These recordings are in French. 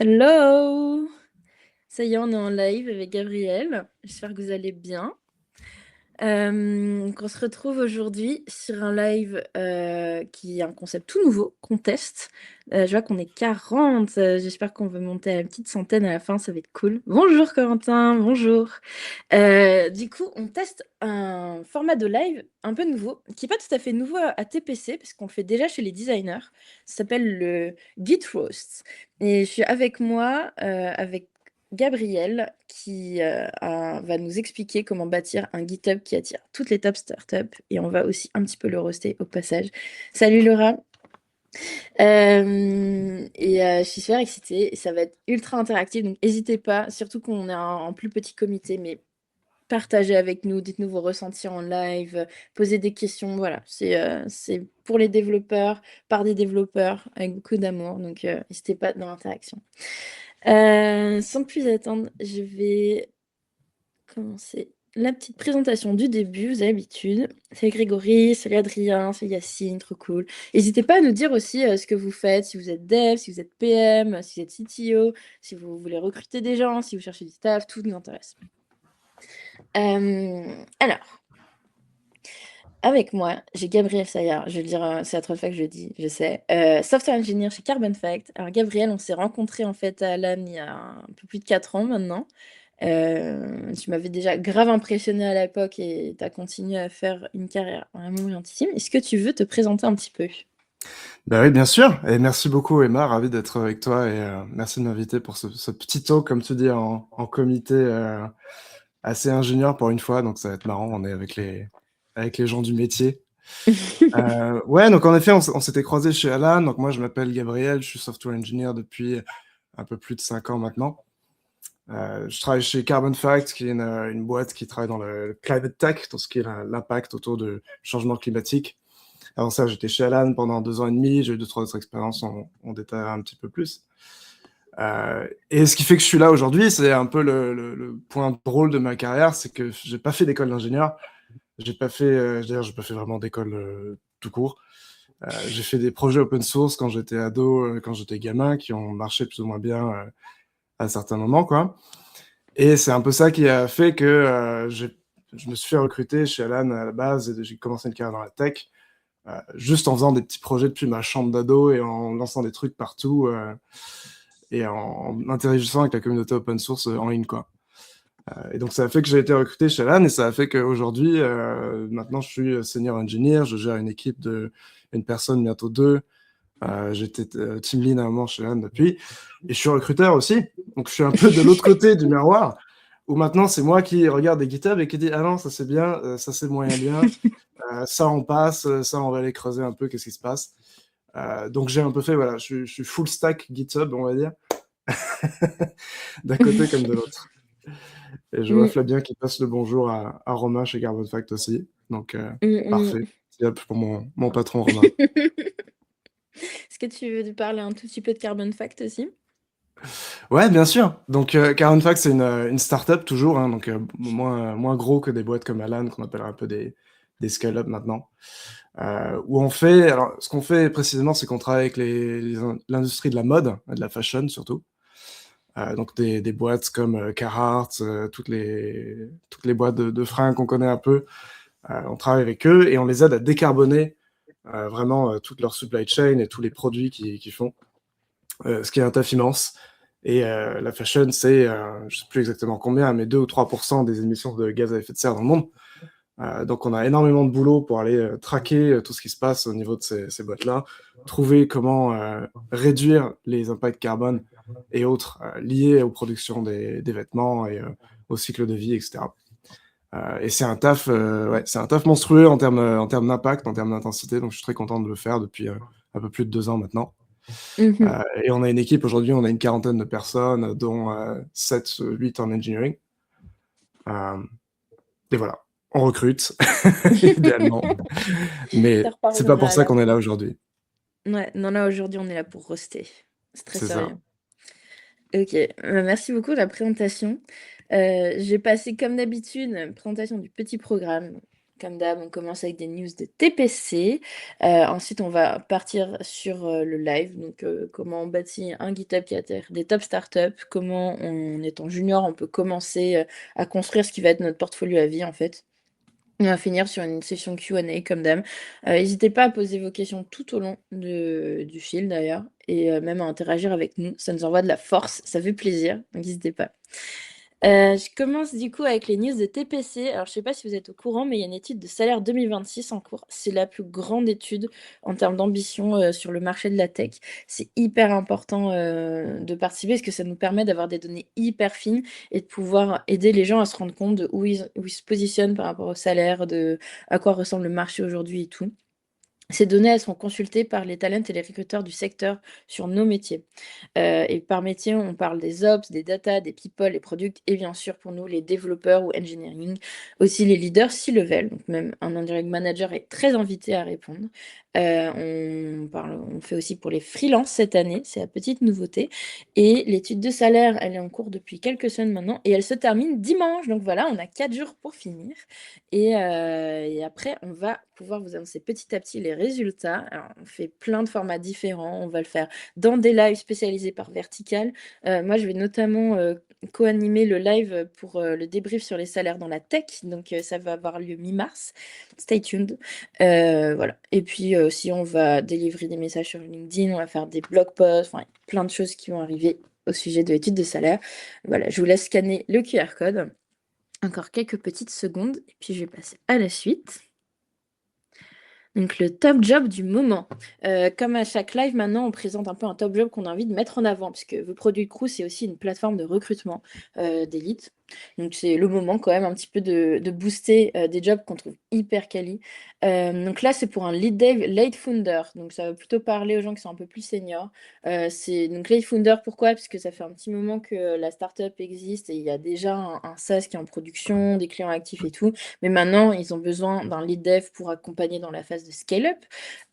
Hello! Ça y est, on est en live avec Gabriel. J'espère que vous allez bien. On se retrouve aujourd'hui sur un live qui est un concept tout nouveau qu'on teste. Je vois qu'on est 40. J'espère qu'on va monter à une petite centaine à la fin. Ça va être cool. Bonjour Corentin, bonjour. Du coup, on teste un format de live un peu nouveau, qui n'est pas tout à fait nouveau à TPC, parce qu'on le fait déjà chez les designers. Ça s'appelle le Git Roast. Et je suis avec moi, avec Gabriel, qui va nous expliquer comment bâtir un GitHub qui attire toutes les top startups. Et on va aussi un petit peu le roaster au passage. Salut Laura. Je suis super excitée. Ça va être ultra interactif, donc n'hésitez pas, surtout qu'on est en plus petit comité, mais partagez avec nous, dites-nous vos ressentis en live, posez des questions. Voilà, c'est pour les développeurs, par des développeurs, avec beaucoup d'amour. Donc, n'hésitez pas dans l'interaction. Sans plus attendre, je vais commencer la petite présentation du début, vous avez l'habitude. Salut Grégory, salut Adrien, salut Yacine, trop cool. N'hésitez pas à nous dire aussi ce que vous faites, si vous êtes dev, si vous êtes PM, si vous êtes CTO, si vous voulez recruter des gens, si vous cherchez du staff, tout nous intéresse. Alors, avec moi, j'ai Gabriel Sayard. Je vais le dire, c'est la troisième fois que je le dis, je sais. Software engineer chez Carbon Fact. Alors, Gabriel, on s'est rencontrés en fait à Alan il y a un peu plus de 4 ans maintenant. Tu m'avais déjà grave impressionné à l'époque et tu as continué à faire une carrière vraiment brillantissime. Est-ce que tu veux te présenter un petit peu? Bah oui, bien sûr. Et merci beaucoup, Emma. Ravi d'être avec toi et merci de m'inviter pour ce petit talk, comme tu dis, en comité assez ingénieur pour une fois. Donc ça va être marrant. On est avec les gens du métier. Ouais, donc en effet, on s'était croisés chez Alan. Donc moi, je m'appelle Gabriel. Je suis software engineer depuis un peu plus de 5 ans maintenant. Je travaille chez Carbon Fact, qui est une boîte qui travaille dans le climate tech, tout ce qui est l'impact autour du changement climatique. Avant ça, j'étais chez Alan pendant 2 ans et demi. J'ai eu 2, 3 autres expériences, on détaillera un petit peu plus. Et ce qui fait que je suis là aujourd'hui, c'est un peu le point drôle de ma carrière, c'est que j'ai pas fait d'école d'ingénieur. D'ailleurs, j'ai pas fait vraiment d'école tout court. J'ai fait des projets open source quand j'étais ado, quand j'étais gamin, qui ont marché plus ou moins bien à certains moments, quoi. Et c'est un peu ça qui a fait que je me suis fait recruter chez Alan à la base et j'ai commencé une carrière dans la tech. Juste en faisant des petits projets depuis ma chambre d'ado et en lançant des trucs partout et en interagissant avec la communauté open source en ligne, quoi. Et donc ça a fait que j'ai été recruté chez Alan et ça a fait qu'aujourd'hui, maintenant je suis senior engineer, je gère une équipe de une personne, bientôt deux. J'étais team lead à un moment chez Alan depuis et je suis recruteur aussi. Donc je suis un peu de l'autre côté du miroir où maintenant c'est moi qui regarde des GitHub et qui dit ah non ça c'est bien, ça c'est moyen bien. Ça, on passe, ça, on va aller creuser un peu, qu'est-ce qui se passe. Donc, j'ai un peu fait, voilà, je suis full stack GitHub, on va dire, d'un côté comme de l'autre. Et je vois Mm, Flavien qui passe le bonjour à Romain chez Carbon Fact aussi. Donc, mm, parfait. C'est hop pour mon patron mm. Romain. Est-ce que tu veux nous parler un tout petit peu de Carbon Fact aussi? Ouais, bien sûr. Donc, Carbon Fact, c'est une startup toujours, hein, donc moins gros que des boîtes comme Alan, qu'on appellerait un peu des scale-up maintenant. Où on fait, alors, ce qu'on fait précisément, c'est qu'on travaille avec l'industrie de la mode, de la fashion surtout. Donc des boîtes comme Carhartt, toutes les boîtes de fringues qu'on connaît un peu. On travaille avec eux et on les aide à décarboner vraiment toute leur supply chain et tous les produits qu'ils font, ce qui est un taf immense. Et la fashion, c'est, je sais plus exactement combien, mais 2 ou 3% des émissions de gaz à effet de serre dans le monde. Donc on a énormément de boulot pour aller traquer tout ce qui se passe au niveau de ces boîtes-là, trouver comment réduire les impacts carbone et autres liés aux productions des vêtements et au cycle de vie, etc. Et c'est un taf monstrueux en termes d'impact, en termes d'intensité, donc je suis très content de le faire depuis un peu plus de 2 ans maintenant. Mhm. Et on a une équipe aujourd'hui, on a une quarantaine de personnes, dont 7, 8 en engineering. Euh, et voilà, on recrute, idéalement. Ça Mais c'est pas pour reparlera ça là. qu'on est là aujourd'hui. Ouais, non, là aujourd'hui on est là pour roaster. C'est très C'est ça. sérieux. Ok, merci beaucoup de la présentation. J'ai passé comme d'habitude une présentation du petit programme. Comme d'hab, on commence avec des news de TPC. Ensuite, on va partir sur le live. Donc, comment on bâtit un GitHub qui attire des top startups. Comment, en étant junior, on peut commencer à construire ce qui va être notre portfolio à vie, en fait. On va finir sur une session Q&A, comme d'hab. N'hésitez pas à poser vos questions tout au long du fil, d'ailleurs. Et même à interagir avec nous. Ça nous envoie de la force. Ça fait plaisir. Donc, n'hésitez pas. Je commence du coup avec les news de TPC. Alors, je sais pas si vous êtes au courant, mais il y a une étude de salaire 2026 en cours. C'est la plus grande étude en termes d'ambition sur le marché de la tech. C'est hyper important de participer parce que ça nous permet d'avoir des données hyper fines et de pouvoir aider les gens à se rendre compte de où ils se positionnent par rapport au salaire, de à quoi ressemble le marché aujourd'hui et tout. Ces données, elles sont consultées par les talents et les recruteurs du secteur sur nos métiers. Et par métier, on parle des ops, des data, des people, les products et bien sûr pour nous, les développeurs ou engineering, aussi les leaders C-level. Donc même un indirect manager est très invité à répondre. On fait aussi pour les freelances cette année, c'est la petite nouveauté. Et l'étude de salaire, elle est en cours depuis quelques semaines maintenant et elle se termine dimanche. Donc voilà, on a 4 jours pour finir. Et après, on va pouvoir vous annoncer petit à petit les résultats. Alors, on fait plein de formats différents. On va le faire dans des lives spécialisés par vertical. Moi, je vais notamment co-animer le live pour le débrief sur les salaires dans la tech. Donc, ça va avoir lieu mi-mars. Stay tuned. Voilà. Et puis, si on va délivrer des messages sur LinkedIn, on va faire des blog posts, enfin, plein de choses qui vont arriver au sujet de l'étude de salaire. Voilà, je vous laisse scanner le QR code. Encore quelques petites secondes et puis je vais passer à la suite. Donc le top job du moment. Comme à chaque live, maintenant, on présente un peu un top job qu'on a envie de mettre en avant, parce que The Product Crew, c'est aussi une plateforme de recrutement d'élite. Donc c'est le moment quand même un petit peu de booster des jobs qu'on trouve hyper quali. Donc là, c'est pour un lead dev late founder. Donc ça va plutôt parler aux gens qui sont un peu plus seniors. Donc late founder, pourquoi? Parce que ça fait un petit moment que la startup existe et il y a déjà un SaaS qui est en production, des clients actifs et tout. Mais maintenant, ils ont besoin d'un lead dev pour accompagner dans la phase de scale-up.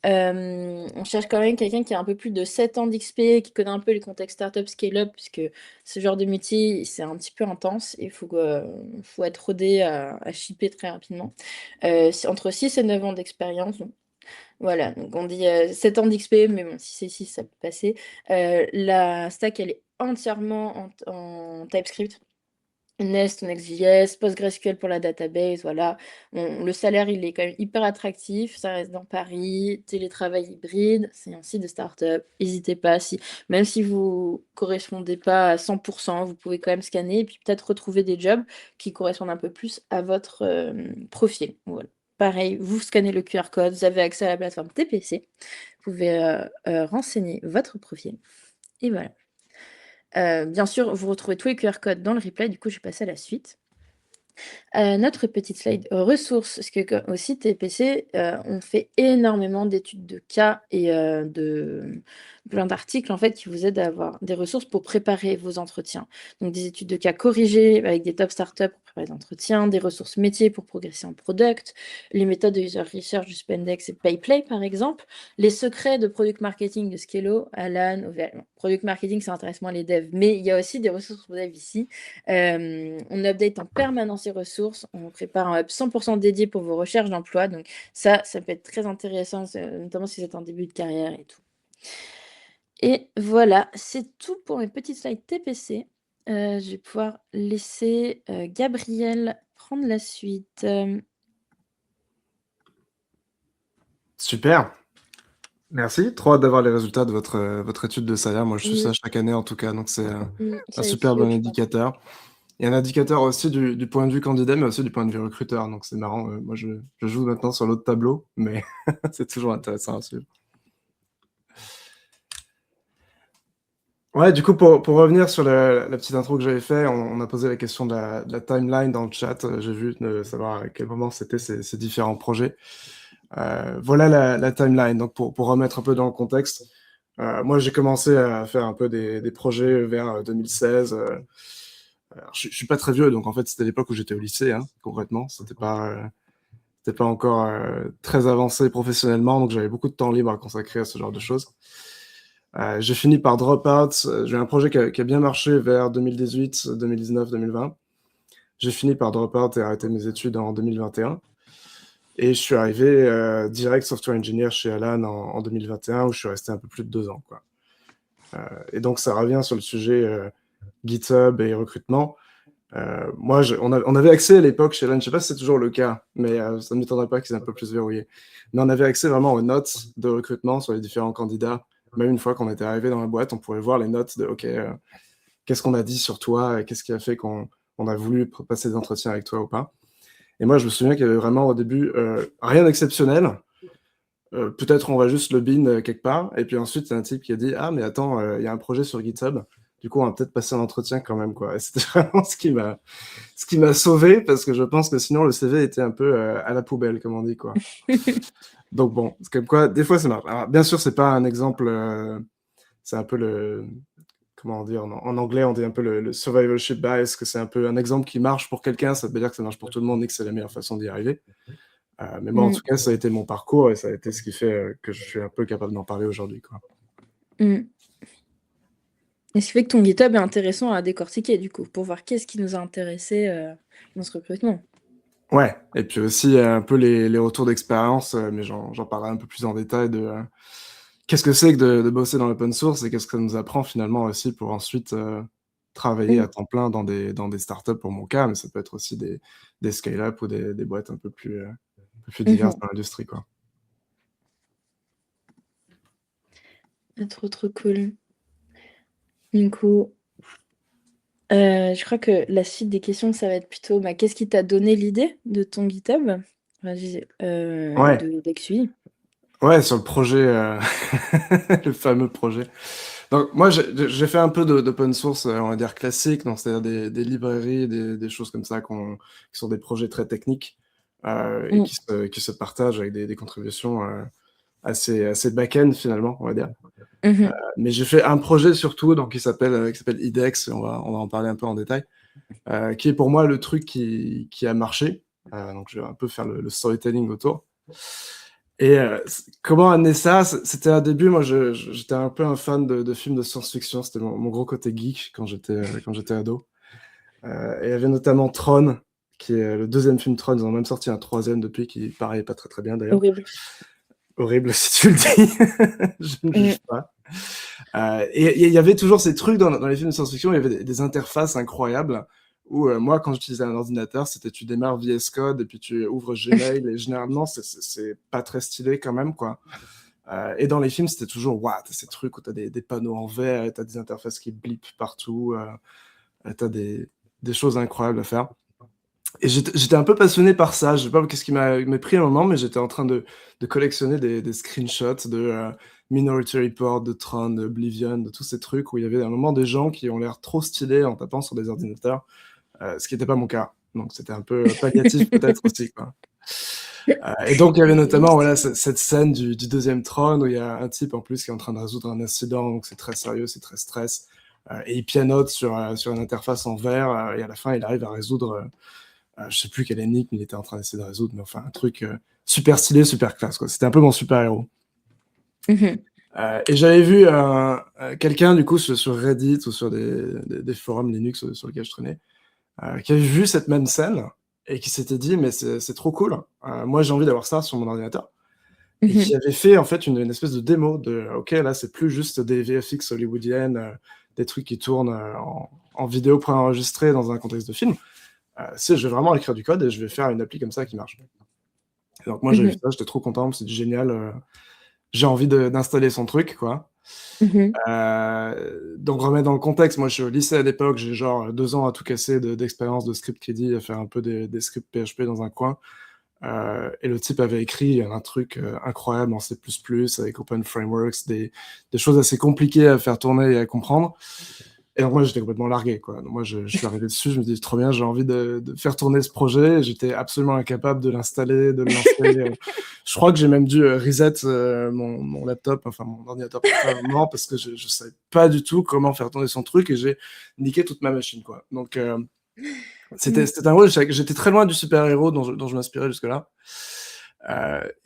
On cherche quand même quelqu'un qui a un peu plus de 7 ans d'XP, qui connaît un peu les contextes startup scale-up, puisque ce genre de métier, c'est un petit peu intense et il faut être rodé à shipper très rapidement. C'est entre 6 et 9 ans d'expérience. Voilà, donc on dit 7 ans d'XP, mais bon, si c'est 6, ça peut passer. La stack, elle est entièrement en TypeScript. Nest, Next.js, PostgreSQL pour la database, voilà. Le salaire, il est quand même hyper attractif. Ça reste dans Paris, télétravail hybride, c'est un site de start-up. N'hésitez pas, même si vous correspondez pas à 100%, vous pouvez quand même scanner et puis peut-être retrouver des jobs qui correspondent un peu plus à votre profil. Voilà. Pareil, vous scannez le QR code, vous avez accès à la plateforme TPC, vous pouvez renseigner votre profil. Et voilà. Bien sûr, vous retrouvez tous les QR codes dans le replay, du coup, je vais passer à la suite. Notre petite slide ressources, parce que aussi TPC, on fait énormément d'études de cas et de plein d'articles en fait qui vous aident à avoir des ressources pour préparer vos entretiens. Donc des études de cas corrigées avec des top startups pour préparer l'entretien, des ressources métiers pour progresser en product, les méthodes de user research du Spendex et PayPlay par exemple, les secrets de product marketing de Skello, Alan, OVL. Product marketing, ça intéresse moins les devs, mais il y a aussi des ressources pour devs ici. On update en permanence les ressources. On prépare un hub 100% dédié pour vos recherches d'emploi. Donc ça peut être très intéressant, notamment si vous êtes en début de carrière et tout. Et voilà, c'est tout pour mes petites slides TPC. Je vais pouvoir laisser Gabriel prendre la suite. Super. Merci. Trop hâte d'avoir les résultats de votre étude de salaire. Moi, je suis ça Oui, chaque année en tout cas, donc c'est un ça super bon explique, je pense. indicateur. Il y a un indicateur aussi du point de vue candidat, mais aussi du point de vue recruteur. Donc c'est marrant. Moi, je joue maintenant sur l'autre tableau, mais c'est toujours intéressant à suivre. Ouais, du coup, pour revenir sur la petite intro que j'avais fait, on a posé la question de la timeline dans le chat. J'ai vu de savoir à quel moment c'était ces différents projets. Voilà la timeline. Donc, pour remettre un peu dans le contexte, moi, j'ai commencé à faire un peu des projets vers 2016. Alors, je suis pas très vieux, donc en fait, c'était l'époque où j'étais au lycée, hein, concrètement. C'était pas encore très avancé professionnellement, donc j'avais beaucoup de temps libre à consacrer à ce genre de choses. J'ai fini par drop out. J'ai eu un projet qui a bien marché vers 2018, 2019, 2020. J'ai fini par drop out et arrêter mes études en 2021. Et je suis arrivé direct software engineer chez Alan en 2021, où je suis resté un peu plus de 2 ans, quoi. Et donc, ça revient sur le sujet GitHub et recrutement. Moi, on avait accès à l'époque chez Alan, je sais pas si c'est toujours le cas, mais ça ne m'étonnerait pas qu'ils aient un peu plus verrouillé. Mais on avait accès vraiment aux notes de recrutement sur les différents candidats. Même une fois qu'on était arrivé dans la boîte, on pouvait voir les notes de, OK, qu'est-ce qu'on a dit sur toi, et qu'est-ce qui a fait qu'on a voulu passer des entretiens avec toi ou pas. Et moi, je me souviens qu'il y avait vraiment au début rien d'exceptionnel. Peut-être on va juste le bin quelque part. Et puis ensuite, c'est un type qui a dit, ah, mais attends, il y a un projet sur GitHub. Du coup, on va peut-être passer un entretien quand même, quoi. Et c'était vraiment ce qui m'a sauvé, parce que je pense que sinon, le CV était un peu à la poubelle, comme on dit, quoi. Donc bon, c'est comme quoi, des fois, ça marche. Alors, bien sûr, c'est pas un exemple, c'est un peu le, comment dire, en anglais, on dit un peu le survivorship bias, que c'est un peu un exemple qui marche pour quelqu'un, ça veut dire que ça marche pour tout le monde et que c'est la meilleure façon d'y arriver. Mais moi, en Mm. tout cas, ça a été mon parcours et ça a été ce qui fait que je suis un peu capable d'en parler aujourd'hui, quoi. Mm. Et ce qui fait que ton GitHub est intéressant à décortiquer, du coup, pour voir qu'est-ce qui nous a intéressé dans ce recrutement. Ouais, et puis aussi un peu les retours d'expérience, mais j'en parlerai un peu plus en détail de qu'est-ce que c'est que de bosser dans l'open source et qu'est-ce que ça nous apprend finalement aussi pour ensuite travailler Mm. à temps plein dans des startups pour mon cas, mais ça peut être aussi des scale-up ou des boîtes un peu plus diverses Mhm. dans l'industrie, quoi. Trop, trop cool. Du coup, je crois que la suite des questions, ça va être plutôt bah, qu'est-ce qui t'a donné l'idée de ton GitHub Ouais, de d'XUI. ouais, sur le projet, le fameux projet. Donc moi, j'ai fait un peu d'open source, on va dire classique, donc c'est-à-dire des librairies, des choses comme ça qui sont des projets très techniques et Mm. qui se partagent avec des contributions assez back-end finalement, on va dire. Mhm. Mais j'ai fait un projet surtout, donc qui s'appelle IDEX, et on va en parler un peu en détail, qui est pour moi le truc qui a marché. Donc je vais un peu faire le storytelling autour. Et comment amener ça? C'était un début, moi j'étais un peu un fan de films de science-fiction, c'était mon gros côté geek quand j'étais ado. Et il y avait notamment Tron, qui est le deuxième film Tron, ils en ont même sorti un troisième depuis, qui pareil pas très très bien d'ailleurs. Horrible. Horrible si tu le dis, je ne Mm. juge pas. Et il y avait toujours ces trucs dans les films de science-fiction, il y avait des interfaces incroyables où moi, quand j'utilisais un ordinateur, c'était tu démarres VS Code et puis tu ouvres Gmail et généralement, c'est pas très stylé quand même, quoi. Et dans les films, c'était toujours, waouh, t'as ces trucs où t'as des panneaux en verre, t'as des interfaces qui blipent partout, t'as des choses incroyables à faire. Et j'étais un peu passionné par ça. Je sais pas qu'est-ce qui m'a pris un moment, mais j'étais en train de collectionner des screenshots de Minority Report, de Tron, de Oblivion, de tous ces trucs où il y avait un moment des gens qui ont l'air trop stylés en tapant sur des ordinateurs, ce qui n'était pas mon cas. Donc c'était un peu palliatif peut-être aussi, quoi. Et donc il y avait notamment voilà cette scène du deuxième Tron où il y a un type en plus qui est en train de résoudre un incident, donc c'est très sérieux, c'est très stress. Et il pianote sur une interface en verre et à la fin il arrive à résoudre je sais plus quelle énigme il était en train d'essayer de résoudre, mais enfin un truc super stylé, super classe, quoi. C'était un peu mon super-héros. Mhm. Et j'avais vu quelqu'un du coup sur Reddit ou sur des forums Linux sur lesquels je traînais, qui avait vu cette même scène et qui s'était dit mais c'est trop cool. Moi j'ai envie d'avoir ça sur mon ordinateur. Et qui Mhm. avait fait en fait une espèce de démo de ok là c'est plus juste des VFX hollywoodiennes, des trucs qui tournent en vidéo préenregistrée dans un contexte de film. C'est je vais vraiment écrire du code et je vais faire une appli comme ça qui marche. Et donc moi j'ai vu Mhm. ça, j'étais trop content, c'est génial. J'ai envie d'installer son truc, quoi. Mhm. Donc remettre dans le contexte, moi je suis au lycée à l'époque, j'ai genre 2 ans à tout casser d'expérience de script kiddie, à faire un peu des scripts PHP dans un coin. Et le type avait écrit un truc incroyable en C++ avec Open Frameworks, des choses assez compliquées à faire tourner et à comprendre. Et donc moi j'étais complètement largué, quoi. Donc moi je suis arrivé dessus, je me dis trop bien, j'ai envie de faire tourner ce projet. J'étais absolument incapable de l'installer, de le lancer. Je crois que j'ai même dû reset mon laptop, enfin mon ordinateur portable à un moment parce que je savais pas du tout comment faire tourner son truc et j'ai niqué toute ma machine, quoi. Donc Mm. c'était un rôle, j'étais très loin du super-héros dont je m'inspirais jusque-là.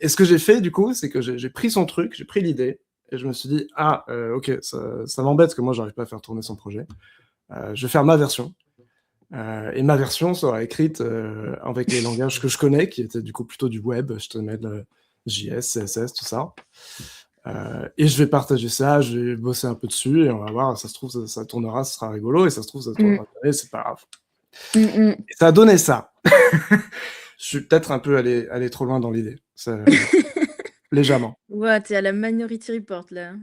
Et ce que j'ai fait, du coup, c'est que j'ai pris son truc, j'ai pris l'idée, et je me suis dit, ah, ok, ça m'embête que moi, j'arrive pas à faire tourner son projet. Je vais faire ma version. Et ma version sera écrite avec les langages que je connais, qui étaient du coup plutôt du web, HTML, JS, CSS, tout ça. Et je vais partager ça, je vais bosser un peu dessus et on va voir, ça se trouve ça tournera, ça sera rigolo, et ça se trouve ça tournera jamais, c'est pas grave. Et ça a donné ça. Je suis peut-être un peu allé trop loin dans l'idée, légèrement. Ouais, t'es à la Minority Report là.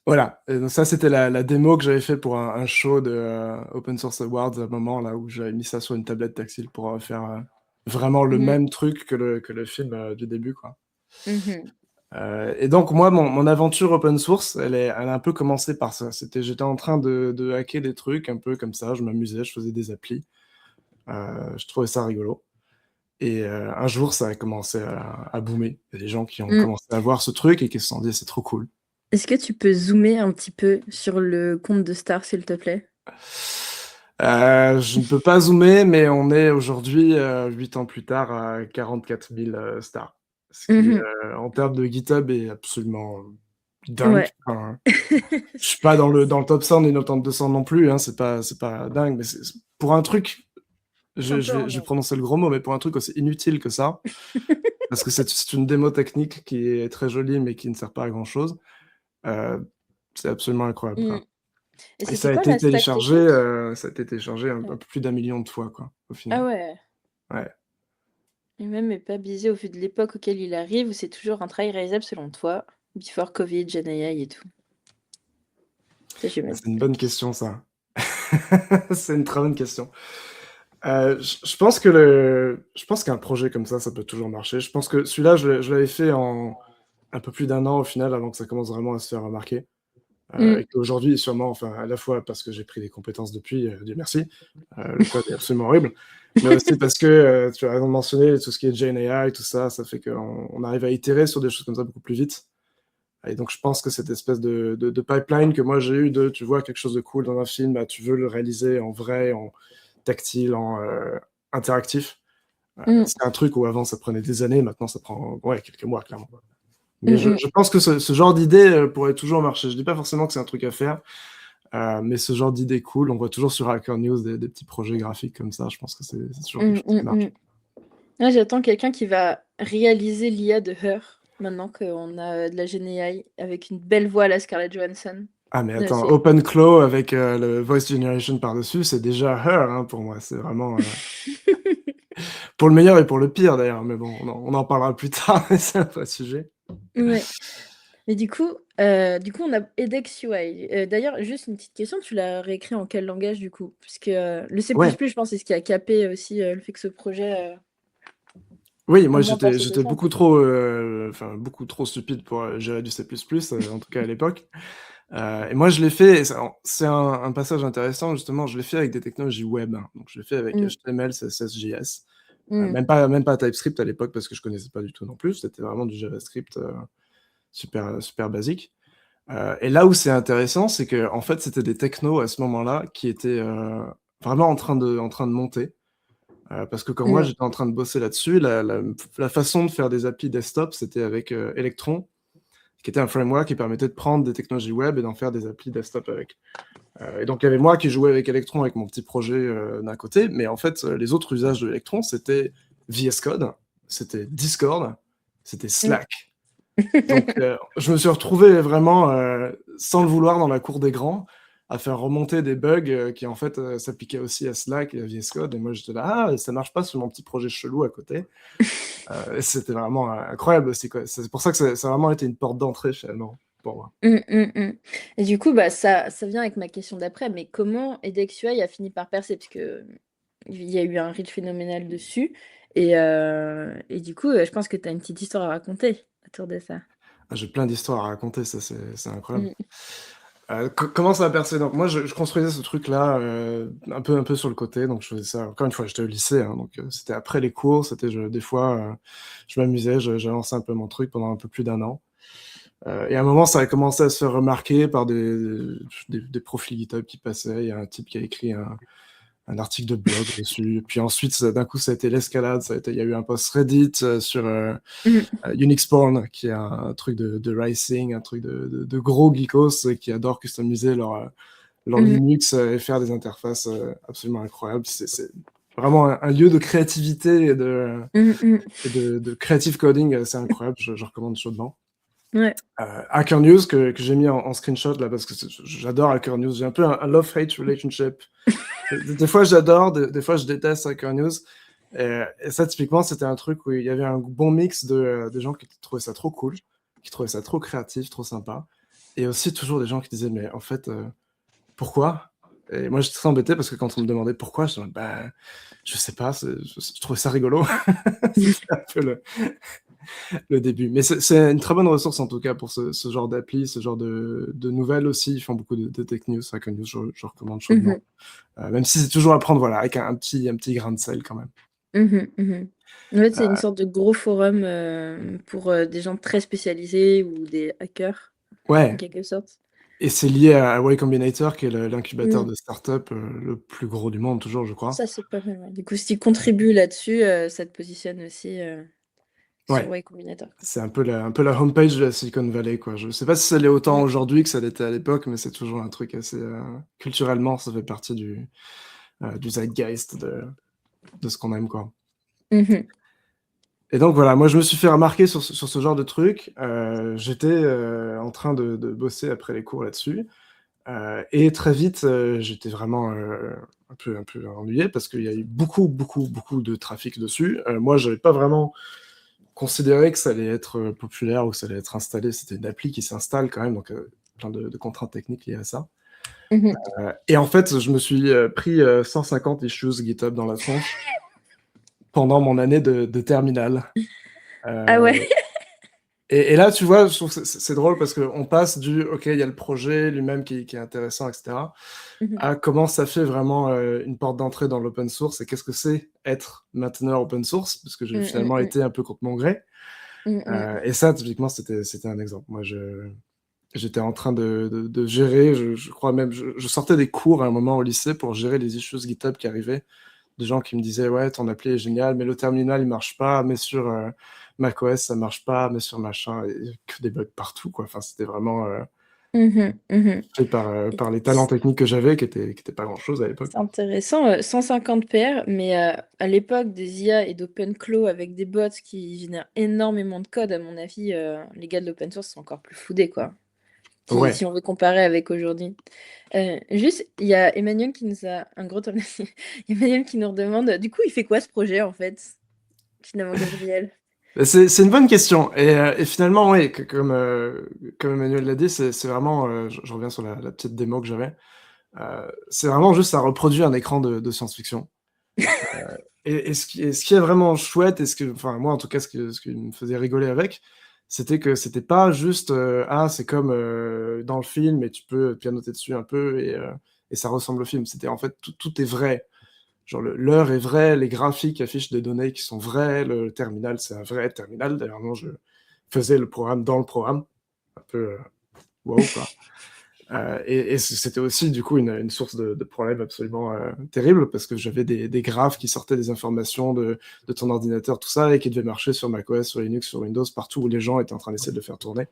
Voilà, et donc ça c'était la démo que j'avais fait pour un show de Open Source Awards à un moment là où j'avais mis ça sur une tablette tactile pour faire vraiment le même truc que le film du début, quoi. Et donc moi mon aventure open source elle a un peu commencé par ça. J'étais en train de hacker des trucs un peu comme ça, je m'amusais, je faisais des applis, je trouvais ça rigolo. Et un jour ça a commencé à boomer. Il y a des gens qui ont commencé à voir ce truc et qui se sont dit c'est trop cool. Est-ce que tu peux zoomer un petit peu sur le compte de Star, s'il te plaît? Je ne peux pas zoomer, mais on est aujourd'hui, 8 ans plus tard, à 44 000 stars. Ce qui, en termes de GitHub, est absolument dingue. Ouais. Enfin, je suis pas dans le top 100 ni dans le top 200 non plus, hein, c'est pas dingue, mais pour un truc, C'est un peu je vais prononcer le gros mot, mais pour un truc aussi inutile que ça, parce que c'est une démo technique qui est très jolie, mais qui ne sert pas à grand chose, c'est absolument incroyable, quoi. Et Et c'était quoi la stack technique? ça a été téléchargé un peu plus d'1 million de fois, quoi, au Ah final. ouais. Ouais. Et même pas biaisé au vu de l'époque auquel il arrive, ou c'est toujours un travail réalisable selon toi? Before Covid, Gen AI et tout. Ça, je vais mettre C'est une la bonne question. question, ça. C'est une très bonne question. Je pense qu'un projet comme ça peut toujours marcher. Je pense que celui-là, je l'avais fait en un peu plus d'1 an au final, avant que ça commence vraiment à se faire remarquer. Et qu'aujourd'hui, sûrement, enfin, à la fois parce que j'ai pris des compétences depuis, Dieu merci, le code est absolument horrible, mais aussi parce que, tu as raison de mentionner tout ce qui est Gen AI, tout ça, ça fait qu'on arrive à itérer sur des choses comme ça beaucoup plus vite. Et donc je pense que cette espèce de pipeline que moi j'ai eu de, tu vois quelque chose de cool dans un film, bah, tu veux le réaliser en vrai, en tactile, en interactif. C'est un truc où avant ça prenait des années, maintenant ça prend quelques mois, clairement. Mais je pense que ce genre d'idée pourrait toujours marcher. Je dis pas forcément que c'est un truc à faire, mais ce genre d'idée cool, on voit toujours sur Hacker News des petits projets graphiques comme ça. Je pense que c'est toujours quelque chose qui marche. Là, j'attends quelqu'un qui va réaliser l'IA de Her, maintenant qu'on a de la Gen AI avec une belle voix à la Scarlett Johansson. Ah mais attends, C'est OpenClaw avec le Voice Generation par-dessus, c'est déjà Her, hein, pour moi. C'est vraiment pour le meilleur et pour le pire d'ailleurs. Mais bon, on en parlera plus tard, mais c'est un vrai sujet. Ouais. Mais on a edX UI. D'ailleurs, juste une petite question, tu l'as réécrit en quel langage du coup? Parce que le C++, Ouais. je pense, c'est ce qui a capé aussi le fait que ce projet Oui, moi ait moins pensé de j'étais temps. beaucoup trop, enfin beaucoup trop stupide pour gérer du C++, en tout cas à l'époque. Et moi je l'ai fait, et c'est un passage intéressant justement, je l'ai fait avec des technologies web, hein. Donc je l'ai fait avec Mm. HTML, CSS, JS. Mm. Même pas TypeScript à l'époque parce que je connaissais pas du tout non plus, c'était vraiment du JavaScript super basique. Et là où c'est intéressant, c'est que en fait c'était des technos à ce moment-là qui étaient vraiment en train de monter. Parce que quand moi Mm. j'étais en train de bosser là-dessus, la façon de faire des applis desktop, c'était avec Electron, qui était un framework qui permettait de prendre des technologies web et d'en faire des applis desktop avec. Et donc il y avait moi qui jouais avec Electron avec mon petit projet d'un côté, mais en fait les autres usages de Electron, c'était VS Code, c'était Discord, c'était Mm. Slack. Donc je me suis retrouvé vraiment, sans le vouloir, dans la cour des grands, à faire remonter des bugs qui en fait s'appliquaient aussi à Slack et à VS Code. Et moi j'étais là, ah, ça marche pas sur mon petit projet chelou à côté. Et c'était vraiment incroyable aussi, quoi. C'est pour ça que ça a vraiment été une porte d'entrée finalement pour moi. Et du coup, bah, ça vient avec ma question d'après, mais comment edX UI a fini par percer? Parce que il y a eu un reach phénoménal dessus. Et du coup, je pense que tu as une petite histoire à raconter autour de ça. Ah, j'ai plein d'histoires à raconter, ça c'est incroyable. Mm. Comment ça a percé? Donc moi je construisais ce truc-là un peu sur le côté, donc je faisais ça. Encore une fois, j'étais au lycée, hein, donc c'était après les cours, des fois je m'amusais, j'ai lancé un peu mon truc pendant un peu plus d'1 an. Et à un moment, ça a commencé à se faire remarquer par des profils GitHub qui passaient. Il y a un type qui a écrit un article de blog dessus. Puis ensuite, d'un coup, ça a été l'escalade. Il y a eu un post Reddit sur Mm. Unix Porn, qui est un truc de racing, un truc de gros geekos qui adorent customiser leur Linux et faire des interfaces absolument incroyables. C'est vraiment un lieu de créativité et de creative coding assez incroyable. Je recommande chaudement. Ouais. Hacker News que j'ai mis en screenshot là parce que j'adore Hacker News. J'ai un peu un love-hate relationship. Des fois j'adore, des fois je déteste Hacker News. Et ça typiquement c'était un truc où il y avait un bon mix de gens qui trouvaient ça trop cool, qui trouvaient ça trop créatif, trop sympa, et aussi toujours des gens qui disaient mais en fait pourquoi? Et moi j'étais très embêté parce que quand on me demandait pourquoi, je disais bah je sais pas, je trouvais ça rigolo. C'était un peu le début. Mais c'est une très bonne ressource en tout cas pour ce genre d'appli, ce genre de nouvelles aussi. Ils font beaucoup de tech news, Hacker News, je recommande chaudement. Même si c'est toujours à prendre voilà, avec un petit grain de sel quand même. En fait, c'est une sorte de gros forum pour des gens très spécialisés ou des hackers, en Ouais, quelque sorte. et c'est lié à Y Combinator qui est l'incubateur Mm. de start-up le plus gros du monde toujours, je crois. Ça, c'est pas mal. Ouais. Du coup, si tu contribues là-dessus, ça te positionne aussi Ouais, sur Y Combinator. c'est un peu la homepage de la Silicon Valley, quoi. Je sais pas si ça l'est autant Mm. aujourd'hui que ça l'était à l'époque, mais c'est toujours un truc assez culturellement, ça fait partie du zeitgeist de ce qu'on aime, quoi. Mhm. Et donc voilà, moi je me suis fait remarquer sur ce genre de truc. J'étais en train de bosser après les cours là-dessus. Et très vite, j'étais vraiment un peu ennuyé parce qu'il y a eu beaucoup, beaucoup, beaucoup de trafic dessus. Moi, j'avais pas vraiment considéré que ça allait être populaire ou que ça allait être installé. C'était une appli qui s'installe quand même, donc plein de contraintes techniques liées à ça. Mhm. Et en fait, je me suis pris 150 issues GitHub dans la tronche pendant mon année de terminale. Ah Euh, ouais. et là, tu vois, je trouve que c'est drôle parce qu'on passe OK, il y a le projet lui-même qui est intéressant, etc., Mhm. à comment ça fait vraiment une porte d'entrée dans l'open source et qu'est-ce que c'est être mainteneur open source, parce que j'ai Mm, mm, finalement mm. été un peu contre mon gré. Mm, mm. Et ça, typiquement, c'était un exemple. Moi, j'étais en train de gérer, je crois même, je sortais des cours à un moment au lycée pour gérer les issues GitHub qui arrivaient, des gens qui me disaient ouais ton appli est génial mais le terminal il marche pas, mais sur macOS ça marche pas, mais sur machin, et que des bugs partout quoi. Enfin c'était vraiment Mhm, mhm. fait Et par les talents techniques que j'avais qui étaient pas grand chose à l'époque. c'est intéressant, 150 paires, mais à l'époque des IA et d'OpenClaw avec des bots qui génèrent énormément de code, à mon avis, les gars de l'open source sont encore plus foudés, quoi. Si Ouais. on veut comparer avec aujourd'hui. Juste, il y a Emmanuel qui nous a un gros top. Emmanuel qui nous redemande, du coup, il fait quoi ce projet en fait, finalement, Gabriel? C'est une bonne question. Et finalement, ouais, comme Emmanuel l'a dit, c'est vraiment, je reviens sur la petite démo que j'avais, c'est vraiment juste, ça reproduit un écran de science-fiction. Et ce qui est vraiment chouette, et enfin, moi en tout cas, ce qui me faisait rigoler avec, c'était que c'était pas juste, ah, c'est comme dans le film et tu peux pianoter dessus un peu et ça ressemble au film. C'était en fait, tout est vrai. Genre, l'heure est vraie, les graphiques affichent des données qui sont vraies, le terminal, c'est un vrai terminal. D'ailleurs, moi, je faisais le programme dans le programme. Un peu, wow, quoi. Et c'était aussi du coup une source de problèmes absolument terrible parce que j'avais des graphes qui sortaient des informations de ton ordinateur, tout ça, et qui devaient marcher sur macOS, sur Linux, sur Windows, partout où les gens étaient en train d'essayer de le faire tourner.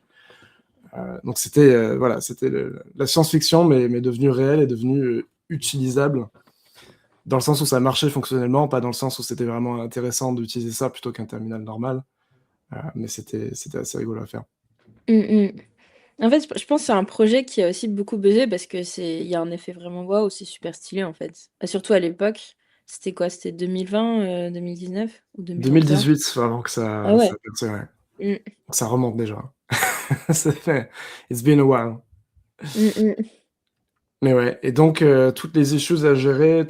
Donc c'était voilà, c'était la science-fiction, mais devenue réelle et devenue utilisable, dans le sens où ça marchait fonctionnellement, pas dans le sens où c'était vraiment intéressant d'utiliser ça plutôt qu'un terminal normal. Mais c'était assez rigolo à faire. Mm, mm. En fait, je pense que c'est un projet qui a aussi beaucoup buzzé parce que il y a un effet vraiment waouh, c'est super stylé en fait. Surtout à l'époque, c'était quoi? C'était 2020, 2019 ou 2021? 2018, avant que Ah ça ouais. perce, ouais. Mm, Ça remonte déjà. Ça fait It's been a while. mm, mm. Mais ouais, et donc toutes les issues à gérer,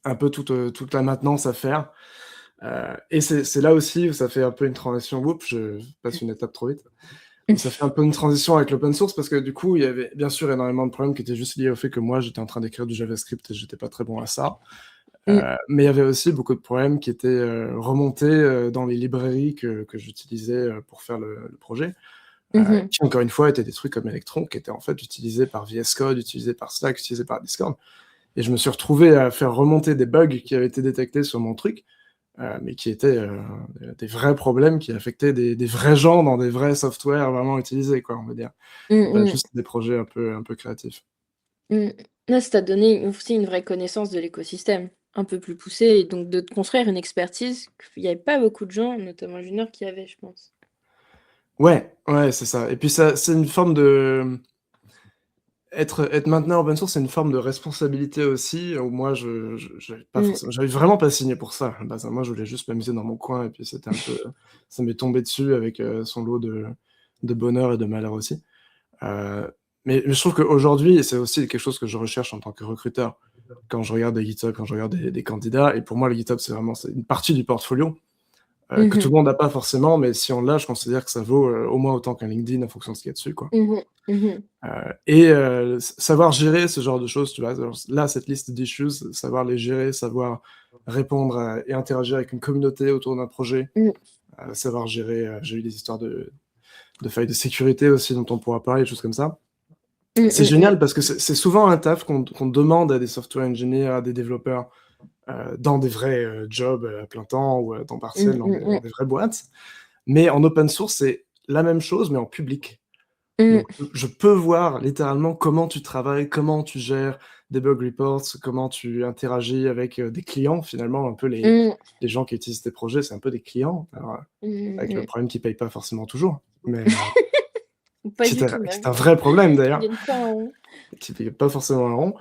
un peu toute la maintenance à faire. Et c'est là aussi où ça fait un peu une transition. Oups, je passe une étape trop vite. Où ça fait un peu une transition avec l'open source parce que du coup, il y avait bien sûr énormément de problèmes qui étaient juste liés au fait que moi, j'étais en train d'écrire du JavaScript et j'étais pas très bon à ça. Mm, Mais il y avait aussi beaucoup de problèmes qui étaient remontés dans les librairies que j'utilisais pour faire le projet. mhm. Qui encore une fois étaient des trucs comme Electron, qui étaient en fait utilisés par VS Code, utilisés par Slack, utilisés par Discord. Et je me suis retrouvé à faire remonter des bugs qui avaient été détectés sur mon truc, mais qui étaient des vrais problèmes qui affectaient des vrais gens dans des vrais softwares vraiment utilisés, quoi, on va dire. Mmh Pas mh. juste des projets un peu créatifs. Mmh. Là, ça t'a donné aussi une vraie connaissance de l'écosystème, un peu plus poussée et donc de te construire une expertise qu'il y avait pas beaucoup de gens, notamment juniors, qui avaient, je pense. Ouais, ouais, c'est ça et puis ça c'est une forme de être mainteneur open source, c'est une forme de responsabilité aussi, où moi je j'avais pas Mmh. forcément j'avais vraiment pas signé pour ça, à la base, hein. Moi, je voulais juste m'amuser dans mon coin et puis c'était un peu ça m'est tombé dessus avec, son lot de bonheur et de malheur aussi. Heu, mais je trouve qu'aujourd'hui et c'est aussi quelque chose que je recherche en tant que recruteur, quand je regarde des GitHub, quand je regarde des candidats et pour moi, le GitHub, c'est une partie du portfolio, Mmh que tout mh. le monde n'a pas forcément, mais si on l'a, je considère que ça vaut, au moins autant qu'un LinkedIn en fonction de ce qu'il y a dessus, quoi. Mmh mh. Mmh mh. Savoir gérer ce genre de choses, tu vois? Genre là, cette liste d'issues, savoir les gérer, savoir répondre à et interagir avec une communauté autour d'un projet, Mmh. savoir gérer, j'ai eu des histoires de failles de sécurité aussi dont on pourra parler, des choses comme ça. Mmh C'est mh mh. génial parce que c'est souvent un taf qu'on demande à des software engineers, à des développeurs, dans des vrais, jobs, à plein temps ou à temps Mmh partiel mh dans mh. des vraies boîtes. Mais en open source, c'est la même chose, mais en public. Mmh. Donc je peux voir littéralement comment tu travailles, comment tu gères des bug reports, comment tu interagis avec, des clients finalement, un peu Mmh. les gens qui utilisent tes projets, c'est un peu des clients, alors, Mmh avec le mh. problème qu'ils payent pas forcément toujours, mais Pas du tout qui est même. un vrai problème Ils d'ailleurs. gagnent pas un rond. Qui paye pas forcément un rond,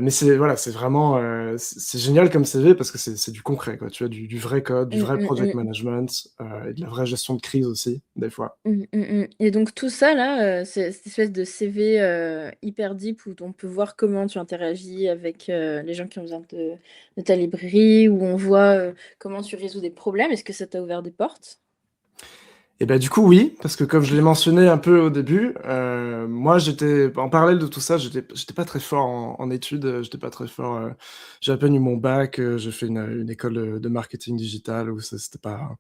mais c'est voilà, c'est vraiment, c'est génial comme CV parce que c'est du concret quoi, tu vois? Du vrai code, du Mmh vrai mh project mh. management, et de la vraie gestion de crise aussi, des fois. Mmh mh mh et donc tout ça là, cette espèce de CV, hyper deep où on peut voir comment tu interagis avec, les gens qui ont besoin de ta librairie, où on voit, comment tu résous des problèmes. Est-ce que ça t'a ouvert des portes? Et bah, du coup, oui, parce que comme je l'ai mentionné un peu au début, moi j'étais en parallèle de tout ça, j'étais pas très fort en études, j'étais pas très fort, j'ai à peine eu mon bac, j'ai fait une école, de marketing digital où c'était pas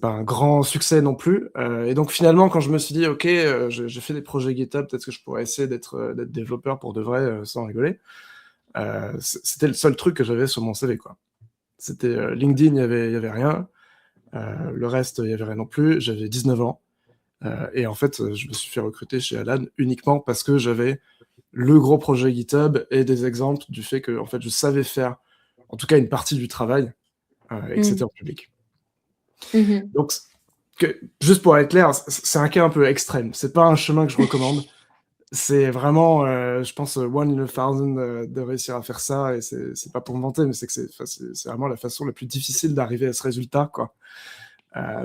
un grand succès non plus, et donc finalement quand je me suis dit: «OK, j'ai fait des projets GitHub, peut-être que je pourrais essayer d'être développeur pour de vrai, sans rigoler», c'était le seul truc que j'avais sur mon CV, quoi. C'était, LinkedIn, il y avait rien, le reste, il y avait rien non plus. J'avais 19 ans, et en fait, je me suis fait recruter chez Alan uniquement parce que j'avais le gros projet GitHub et des exemples du fait que en fait, je savais faire, en tout cas une partie du travail, et que Mmh. c'était en public. Mmh mh. Donc juste pour être clair, c'est un cas un peu extrême. C'est pas un chemin que je recommande. C'est vraiment, je pense, one in a thousand, de réussir à faire ça et c'est pas pour me vanter, mais c'est que c'est vraiment la façon la plus difficile d'arriver à ce résultat, quoi.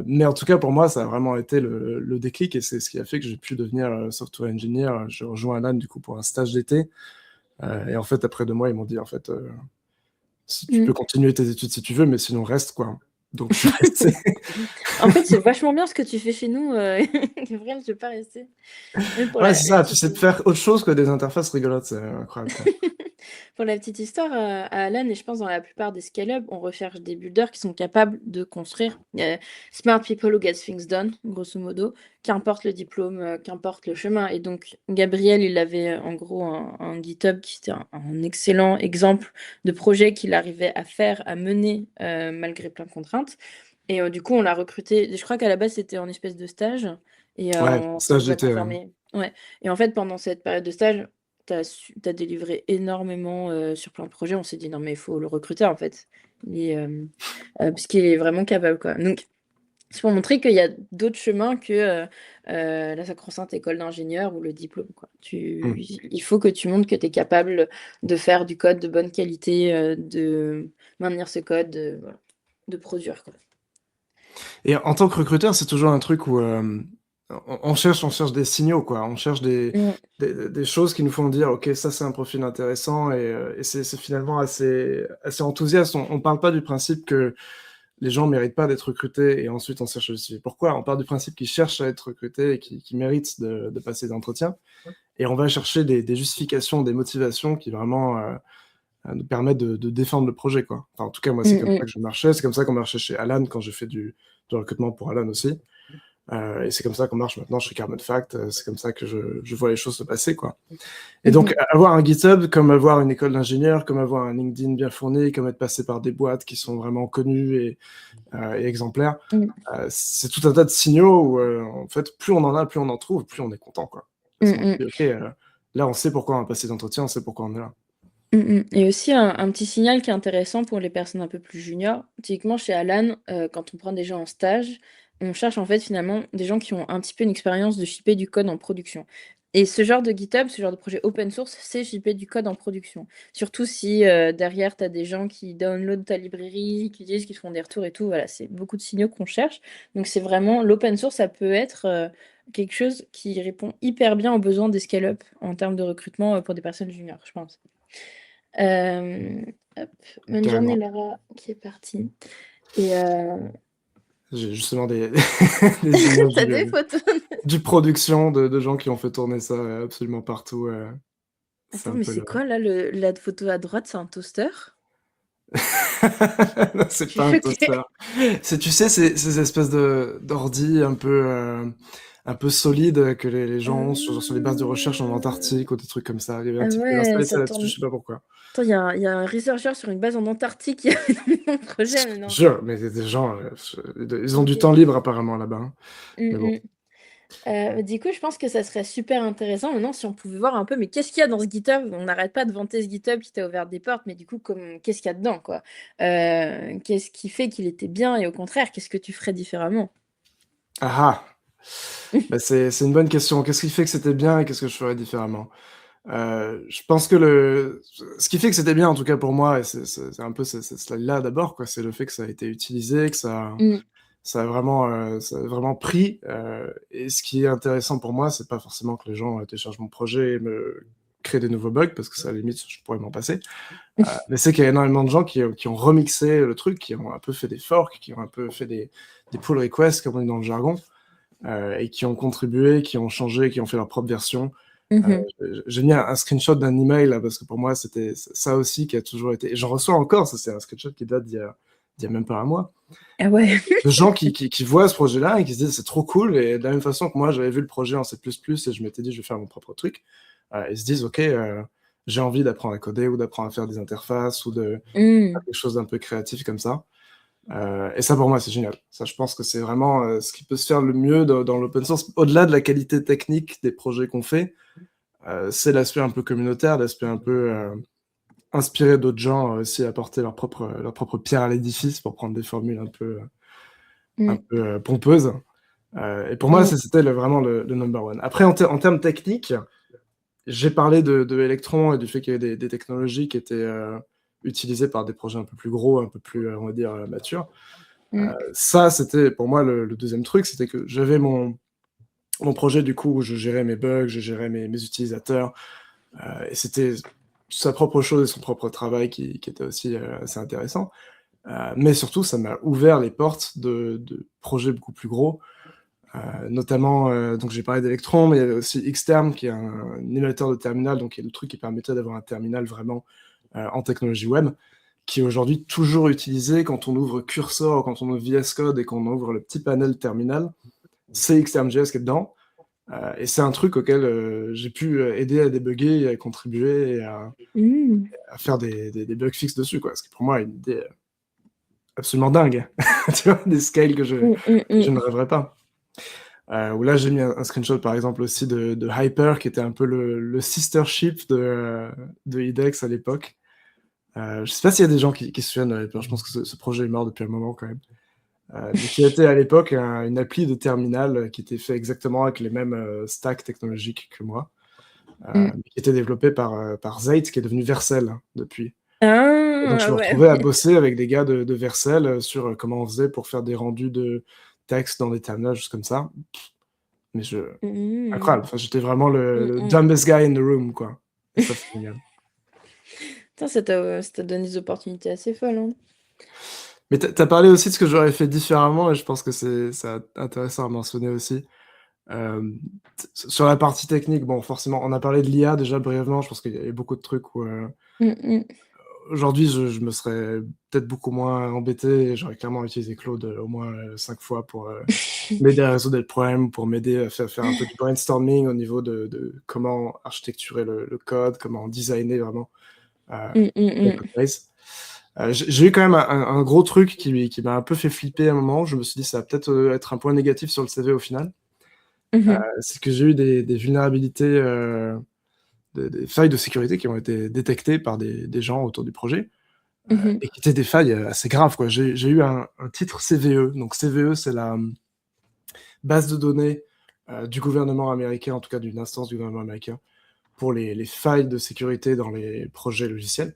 Mais en tout cas, pour moi, ça a vraiment été le déclic et c'est ce qui a fait que j'ai pu devenir, software engineer. J'ai rejoint Alan, du coup, pour un stage d'été, et en fait, après 2 mois, ils m'ont dit: «En fait, si tu peux Mmh. continuer tes études si tu veux, mais sinon reste, quoi». Donc je suis resté. En fait, c'est vachement bien ce que tu fais chez nous, Gabriel, je vais pas rester. Même pour Ouais, la c'est la ça, tu petite sais faire autre chose que des interfaces rigolotes, c'est incroyable, quoi. pour la petite histoire, à Alan et je pense dans la plupart des scale-up, on recherche des builders qui sont capables de construire, smart people who get things done, grosso modo, qu'importe le diplôme, qu'importe le chemin et donc Gabriel, il avait, en gros un GitHub qui était un excellent exemple de projet qu'il arrivait à faire, à mener, malgré plein de contraintes et du coup, on l'a recruté. Je crois qu'à la base, c'était en espèce de stage et Ouais, ça stage nous a d'été, ouais. confirmé ouais et en fait, pendant cette période de stage, tu as délivré énormément, sur plein de projets. On s'est dit: «Non, mais il faut le recruter, en fait». Il est, parce qu'il est vraiment capable, quoi. Donc c'est pour montrer qu'il y a d'autres chemins que, la sacro-sainte école d'ingénieur ou le diplôme, quoi. Mmh. Il faut que tu montres que tu es capable de faire du code de bonne qualité, de maintenir ce code, voilà, de produire, quoi. Et en tant que recruteur, c'est toujours un truc où, on cherche des signaux, quoi. On cherche Mmh. des choses qui nous font dire: «OK, ça, c'est un profil intéressant» et c'est finalement assez enthousiaste. On parle pas du principe que les gens méritent pas d'être recrutés et ensuite on cherche le suivi. Pourquoi? On part du principe qu'ils cherchent à être recrutés et qui méritent de passer des entretiens et on va chercher des justifications, des motivations qui vraiment, nous permettent de défendre le projet, quoi. Enfin, en tout cas, moi, c'est Mmh comme mh. ça que je marchais. C'est comme ça qu'on marchait chez Alan quand j'ai fait du recrutement pour Alan aussi. Et c'est comme ça qu'on marche maintenant chez Carbon Fact. C'est comme ça que je vois les choses se passer, quoi. Et donc, Mhm. avoir un GitHub, comme avoir une école d'ingénieur, comme avoir un LinkedIn bien fourni, comme être passé par des boîtes qui sont vraiment connues et exemplaires, Mm. c'est tout un tas de signaux où, en fait, plus on en a, plus on en trouve, plus on est content, quoi. Parce qu'on se Mm, dit, OK, là, on sait pourquoi on a passé d'entretien, on sait pourquoi on est là. mm, Et aussi un petit signal qui est intéressant pour les personnes un peu plus juniors. Typiquement chez Alan, quand on prend des gens en stage, on cherche en fait finalement des gens qui ont un petit peu une expérience de shipper du code en production. Et ce genre de GitHub, ce genre de projet open source, c'est shipper du code en production. Surtout si derrière, tu as des gens qui downloadent ta librairie, qui disent qu'ils font des retours et tout. Voilà, c'est beaucoup de signaux qu'on cherche. Donc c'est vraiment l'open source, ça peut être quelque chose qui répond hyper bien aux besoins des scale-up en termes de recrutement pour des personnes juniors, je pense. Euh, hop, bonne journée Carrément. Laura qui est partie. Et J'ai justement des images t'as des photos. du production de gens qui ont fait tourner ça absolument partout. C'est Attends, un mais peu c'est le... quoi là la photo à droite, c'est un toaster? Non, Je c'est suis pas un choquée. toaster. Tu sais, ces espèces d'ordi un peu solides que les gens ont sur les bases de recherche en Antarctique ou des trucs comme ça. Il y avait un Ah type qui avait ouais, installé ça ça là-dessus, tourne. je sais pas pourquoi. Attends, il y a un researcher sur une base en Antarctique qui a fait mon projet, mais non. Jure, mais des gens, ils ont du Ok. temps libre apparemment là-bas, hein. Mais bon. Mm, mm. Du coup, je pense que ça serait super intéressant maintenant si on pouvait voir un peu, mais qu'est-ce qu'il y a dans ce GitHub? On n'arrête pas de vanter ce GitHub qui t'a ouvert des portes, mais du coup, qu'est-ce qu'il y a dedans, quoi? Qu'est-ce qui fait qu'il était bien et au contraire, qu'est-ce que tu ferais différemment? Ah ah! Bah, c'est une bonne question. Qu'est-ce qui fait que c'était bien et qu'est-ce que je ferais différemment? Je pense que ce qui fait que c'était bien, en tout cas pour moi, et c'est un peu cette slide-là d'abord, quoi, c'est le fait que ça a été utilisé, que Mm, ça a vraiment pris. Et ce qui est intéressant pour moi, c'est pas forcément que les gens téléchargent mon projet et me créent des nouveaux bugs, parce que ça, à la limite, je pourrais m'en passer. Mais c'est qu'il y a énormément de gens qui ont remixé le truc, qui ont un peu fait des forks, qui ont un peu fait des pull requests, comme on dit dans le jargon, et qui ont contribué, qui ont changé, qui ont fait leur propre version. mhm. J'ai mis un screenshot d'un email là, parce que pour moi c'était ça aussi qui a toujours été. Et j'en reçois encore, ça c'est un screenshot qui date d'il y a même pas un mois. Ah ouais. De gens qui voient ce projet-là et qui se disent c'est trop cool. Et de la même façon que moi j'avais vu le projet en C++ et je m'étais dit je vais faire mon propre truc, ils se disent ok, j'ai envie d'apprendre à coder ou d'apprendre à faire des interfaces ou de faire Mm, quelque chose d'un peu créatif comme ça. Et ça, pour moi, c'est génial. Ça, je pense que c'est vraiment ce qui peut se faire le mieux dans l'open source. Au-delà de la qualité technique des projets qu'on fait, c'est l'aspect un peu communautaire, l'aspect un peu inspiré d'autres gens aussi, apporter leur propre pierre à l'édifice pour prendre des formules un mm, peu pompeuses. Et pour moi, mm. c'était vraiment le number one. Après, en termes techniques, j'ai parlé de Electron et du fait qu'il y avait des technologies qui étaient utilisées par des projets un peu plus gros, un peu plus, on va dire, matures. Mm. Ça, c'était pour moi le deuxième truc, c'était que j'avais mon projet du coup où je gérais mes bugs, je gérais mes utilisateurs, et c'était sa propre chose et son propre travail qui était aussi assez intéressant. Mais surtout, ça m'a ouvert les portes de projets beaucoup plus gros, notamment, donc j'ai parlé d'Electron, mais il y avait aussi Xterm, qui est un émulateur de terminal, donc qui est le truc qui permettait d'avoir un terminal vraiment en technologie web, qui est aujourd'hui toujours utilisé quand on ouvre Cursor, quand on ouvre VS Code et qu'on ouvre le petit panel terminal. C'est Xterm.js qui est dedans. Et c'est un truc auquel j'ai pu aider à débugger et à contribuer et Mm. à faire des bugs fixes dessus, quoi. Ce qui pour moi est une idée absolument dingue. Tu vois, des scales Mm, mm, que je ne mm. rêverais pas. Où là, j'ai mis un screenshot, par exemple, aussi de Hyper, qui était un peu le sister ship de IDEX à l'époque. Je sais pas s'il y a des gens qui se souviennent de Hyper, je pense que ce projet est mort depuis un moment quand même. Mais qui était à l'époque une appli de terminal qui était fait exactement avec les mêmes stacks technologiques que moi, Mm. qui était développé par Zeit, qui est devenu Vercel depuis. Et donc je Ah me ouais, retrouvais à ok. bosser avec des gars de Vercel sur comment on faisait pour faire des rendus de texte dans des terminals, juste comme ça. Mais Mm, incroyable. Enfin, j'étais vraiment le, mm, le mm. dumbest guy in the room, quoi. Et ça, c'est génial. Putain, ça t'a donné des opportunités assez folles, hein. Mais t'as parlé aussi de ce que j'aurais fait différemment, et je pense que c'est intéressant à mentionner aussi. Euh, sur la partie technique, bon, forcément, on a parlé de l'IA déjà brièvement. Je pense qu'il y a beaucoup de trucs où, Mm, mm. aujourd'hui, je me serais peut-être beaucoup moins embêté et j'aurais clairement utilisé Claude au moins 5 fois pour m'aider à résoudre le problème, pour m'aider à faire un peu du brainstorming au niveau de comment architecturer le code, comment designer vraiment le code base. J'ai eu quand même un gros truc qui m'a un peu fait flipper à un moment. Je me suis dit, ça va peut-être être un point négatif sur le CV au final. C'est que j'ai eu des vulnérabilités, des failles de sécurité qui ont été détectées par des gens autour du projet et qui étaient des failles assez graves, quoi. J'ai eu un titre CVE. Donc CVE, c'est la base de données du gouvernement américain, en tout cas d'une instance du gouvernement américain, pour les failles de sécurité dans les projets logiciels.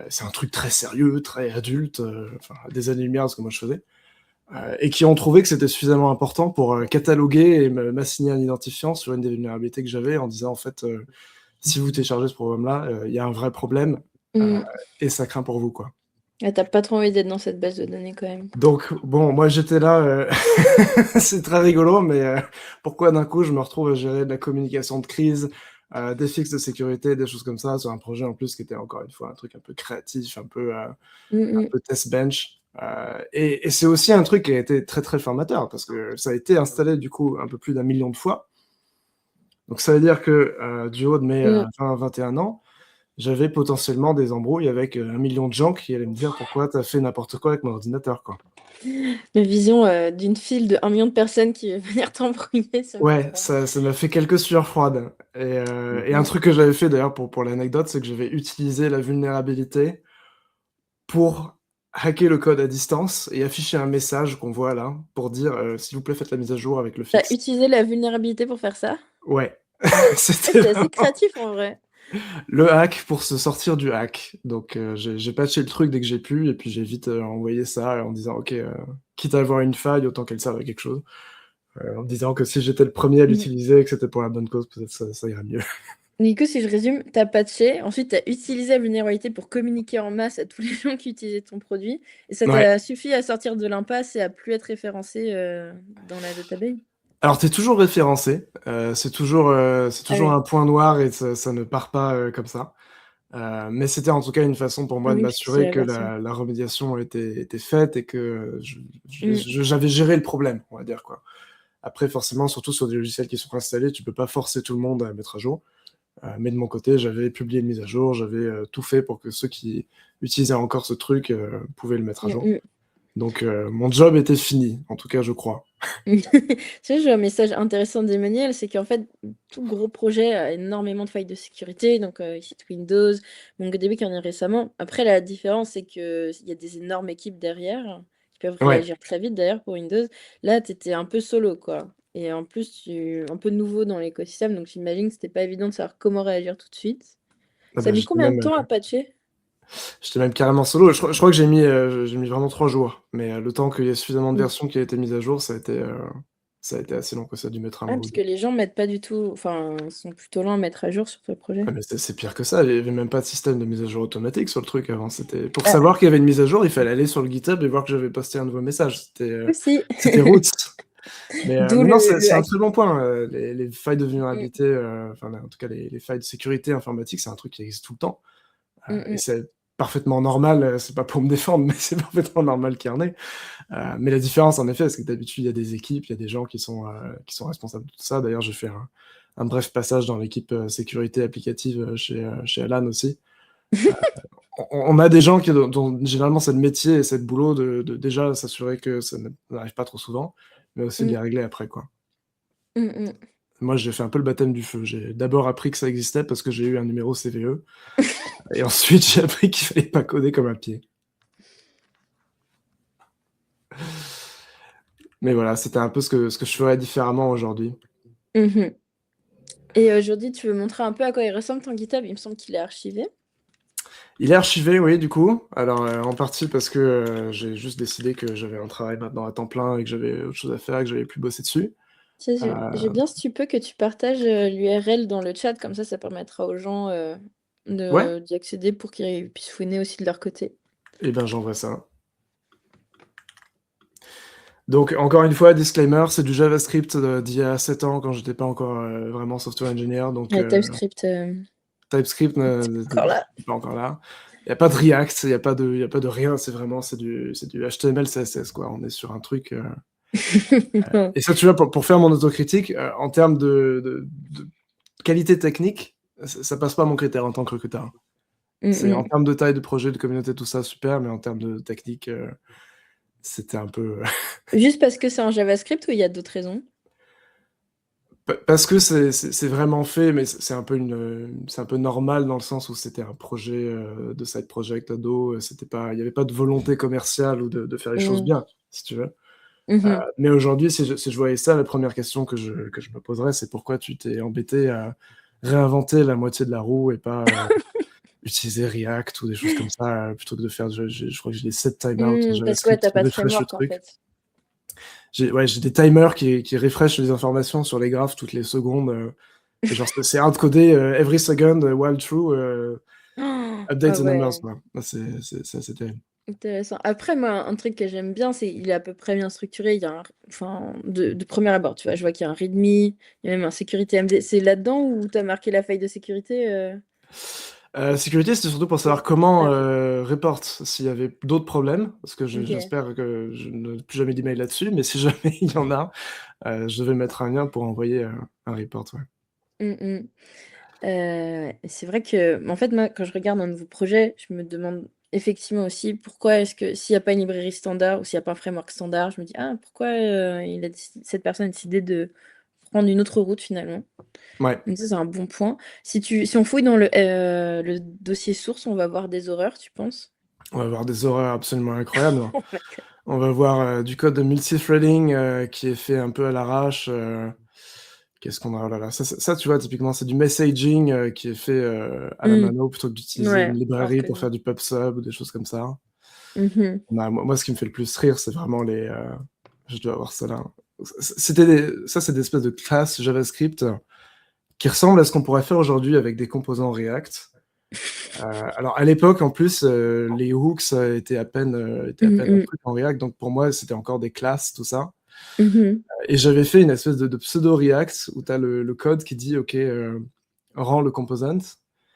C'est un truc très sérieux, très adulte, enfin, à des années-lumière de ce que moi je faisais. Et qui ont trouvé que c'était suffisamment important pour cataloguer et m'assigner un identifiant sur une des vulnérabilités que j'avais en disant, en fait, si vous téléchargez ce programme-là, il y a un vrai problème et ça craint pour vous, quoi. Ah, tu pas trop envie d'être dans cette base de données quand même. Donc bon, moi j'étais là, c'est très rigolo, mais pourquoi d'un coup je me retrouve à gérer de la communication de crise, des fixes de sécurité, des choses comme ça, sur un projet en plus qui était encore une fois un truc un peu créatif, un peu test bench. Et c'est aussi un truc qui a été très très formateur parce que ça a été installé du coup un peu plus d'1 million de fois. Donc ça veut dire que du haut de mes Mmh. 20 à 21 ans, j'avais potentiellement des embrouilles avec 1 million de gens qui allaient me dire pourquoi t'as fait n'importe quoi avec mon ordinateur, quoi. La vision, d'une file de 1 million de personnes qui veut venir t'embrouiller, ça me fait Ouais, peur. ça m'a fait quelques sueurs froides. Et un truc que j'avais fait d'ailleurs pour l'anecdote, c'est que j'avais utilisé la vulnérabilité pour hacker le code à distance et afficher un message qu'on voit là, pour dire s'il vous plaît, faites la mise à jour avec le Tu as fixe. utilisé la vulnérabilité pour faire ça? Ouais, Ah, c'était c'est assez vraiment créatif en vrai. le hack pour se sortir du hack. Donc j'ai patché le truc dès que j'ai pu, et puis j'ai vite envoyé ça en disant ok, quitte à avoir une faille, autant qu'elle serve à quelque chose. En me disant que si j'étais le premier à Mmh. l'utiliser et que c'était pour la bonne cause, peut-être ça irait mieux. Du coup, si je résume, tu as patché, ensuite tu as utilisé la vulnérabilité pour communiquer en masse à tous les gens qui utilisaient ton produit et ça Ouais. t'a suffi à sortir de l'impasse et à plus être référencé, dans la database? Alors tu es toujours référencé, c'est Ah toujours oui. un point noir et ça ne part pas, comme ça. Mais c'était en tout cas une façon pour moi de Oui, parce que c'est m'assurer la que version. la remédiation était faite et que Mmh. j'avais géré le problème, on va dire, quoi. Après forcément, surtout sur des logiciels qui sont installés, tu peux pas forcer tout le monde à mettre à jour. Mais de mon côté, j'avais publié une mise à jour, j'avais, tout fait pour que ceux qui utilisaient encore ce truc, pouvaient le mettre à Mmh jour. mh. Donc mon job était fini, en tout cas je crois. Tu sais, j'ai un message intéressant d'Emmanuel, c'est qu'en fait, tout gros projet a énormément de failles de sécurité, donc il cite Windows, MongoDB qui en est récemment. Après, la différence, c'est qu'il y a des énormes équipes derrière, qui peuvent Ouais. réagir très vite d'ailleurs pour Windows. Là, tu étais un peu solo, quoi et en plus, un peu nouveau dans l'écosystème, donc j'imagine que c'était pas évident de savoir comment réagir tout de suite. Ah Ça a bah, mis combien de temps à patcher? j'étais même carrément solo. Je crois que j'ai mis vraiment 3 jours, mais le temps qu'il y ait suffisamment de Mmh. versions qui a été mises à jour, ça a été assez long, quoi. Ça a dû mettre un Ah, mois ou parce 2. que les gens mettent pas du tout enfin, ils sont plutôt lents à mettre à jour sur ce projet. Ah mais c'est pire que ça, il y avait même pas de système de mise à jour automatique sur le truc avant. C'était pour Ah, savoir qu'il y avait une mise à jour, il fallait aller sur le GitHub et voir que j'avais posté un nouveau message. aussi. C'était roots. D'où Mais non, le c'est un hack. très bon point, les failles de Mmh. vulnérabilité, enfin, en tout cas, les failles de sécurité informatique, c'est un truc qui existe tout le temps, Mmh et mh. c'est parfaitement normal, c'est pas pour me défendre, mais c'est parfaitement normal qu'il y en ait. Mais la différence, en effet, c'est que d'habitude, il y a des équipes, il y a des gens qui sont responsables de tout ça. D'ailleurs, j'ai fait un bref passage dans l'équipe, sécurité applicative, chez Alan aussi. On a des gens dont généralement c'est le métier et c'est le boulot de déjà s'assurer que ça n'arrive pas trop souvent, mais aussi de Mmh. les régler après, quoi. Mmh mh. Moi, j'ai fait un peu le baptême du feu. J'ai d'abord appris que ça existait parce que j'ai eu un numéro CVE et ensuite j'ai appris qu'il fallait pas coder comme un pied. Mais voilà, c'était un peu ce que je ferais différemment aujourd'hui. Mmh mh. Et aujourd'hui, tu veux montrer un peu à quoi il ressemble ton GitHub? Il me semble qu'il est archivé. Il est archivé, oui, du coup. Alors, en partie parce que, j'ai juste décidé que j'avais un travail maintenant à temps plein et que j'avais autre chose à faire et que j'allais plus bosser dessus. Tu sais, Heu, j'ai bien, si tu peux, que tu partages, l'URL dans le chat, comme ça permettra aux gens, ouais, d'y accéder pour qu'ils puissent fouiner aussi de leur côté. et ben, j'envoie ça. Donc encore une fois, disclaimer, c'est du JavaScript, d'il y a 7 ans quand j'étais pas encore, vraiment software engineer, donc Ouais, TypeScript, TypeScript c'est ne encore là. n'est pas encore là. Il y a pas de React, il y a pas de rien, c'est du HTML, CSS, quoi. On est sur un truc. Et ça, tu vois, pour faire mon autocritique, en termes de qualité technique, ça passe pas mon critère en tant que recruteur. C'est en termes de taille de projet, de communauté, tout ça, super, mais en termes de technique, c'était un peu. Juste parce que c'est un JavaScript ou il y a d'autres raisons? Parce que c'est vraiment fait, mais c'est un peu normal dans le sens où c'était un projet de side project ado. C'était pas, il n'y avait pas de volonté commerciale ou de faire les choses Mmh. bien, si tu veux. Mmh. Mais aujourd'hui, si je voyais ça, la première question que je me poserais, c'est pourquoi tu t'es embêté à réinventer la moitié de la roue et pas utiliser React ou des choses comme ça, plutôt que de faire. Je crois que j'ai des set timeouts en Parce que ouais, JavaScript tu qui pas de refresh le framework en truc. fait. J'ai des timers qui refresh les informations sur les graphes toutes les secondes. Et genre, c'est hard-codé every second while true, update Ah the numbers, ouais, quoi. C'est assez terrible. intéressant. Après moi, un truc que j'aime bien, c'est il est à peu près bien structuré. Il y a un enfin, de premier abord, tu vois? Je vois qu'il y a un readme, il y a même un security MD. C'est là-dedans où tu as marqué la faille de sécurité? Sécurité, c'était surtout pour Ou savoir comment ah, report s'il y avait d'autres problèmes, parce que OK. j'espère que je ne plus jamais d'email là-dessus, mais si jamais il y en a, je vais mettre un lien pour envoyer un report, ouais. Mmh mh. C'est vrai que en fait, moi, quand je regarde un nouveau projet, je me demande effectivement aussi pourquoi est-ce que s'il y a pas une librairie standard ou s'il y a pas un framework standard, je me dis: «Ah pourquoi, il a déci cette personne a décidé de prendre une autre route finalement?» Ouais, Donc ça, c'est un bon point. Si on fouille dans le dossier source, on va voir des horreurs, tu penses? on va avoir des horreurs absolument incroyables. Oh my god. On va voir du code de multithreading qui est fait un peu à l'arrache. Qu'est-ce qu'on a? Oh là là, ça, tu vois, typiquement, c'est du messaging qui est fait à la Mmh. mano plutôt que d'utiliser une Ouais, librairie pour hardcoding. faire du pub-sub ou des choses comme ça. Mmh. Moi, ce qui me fait le plus rire, c'est vraiment je dois avoir ça là. C'est des espèces de classes JavaScript qui ressemblent à ce qu'on pourrait faire aujourd'hui avec des composants React. Alors à l'époque, en plus, les hooks étaient à Mmh peine un mh. truc en React, donc pour moi, c'était encore des classes, tout ça. Mmh. Et j'avais fait une espèce de pseudo React où tu as le code qui dit: «OK, rends le composant»,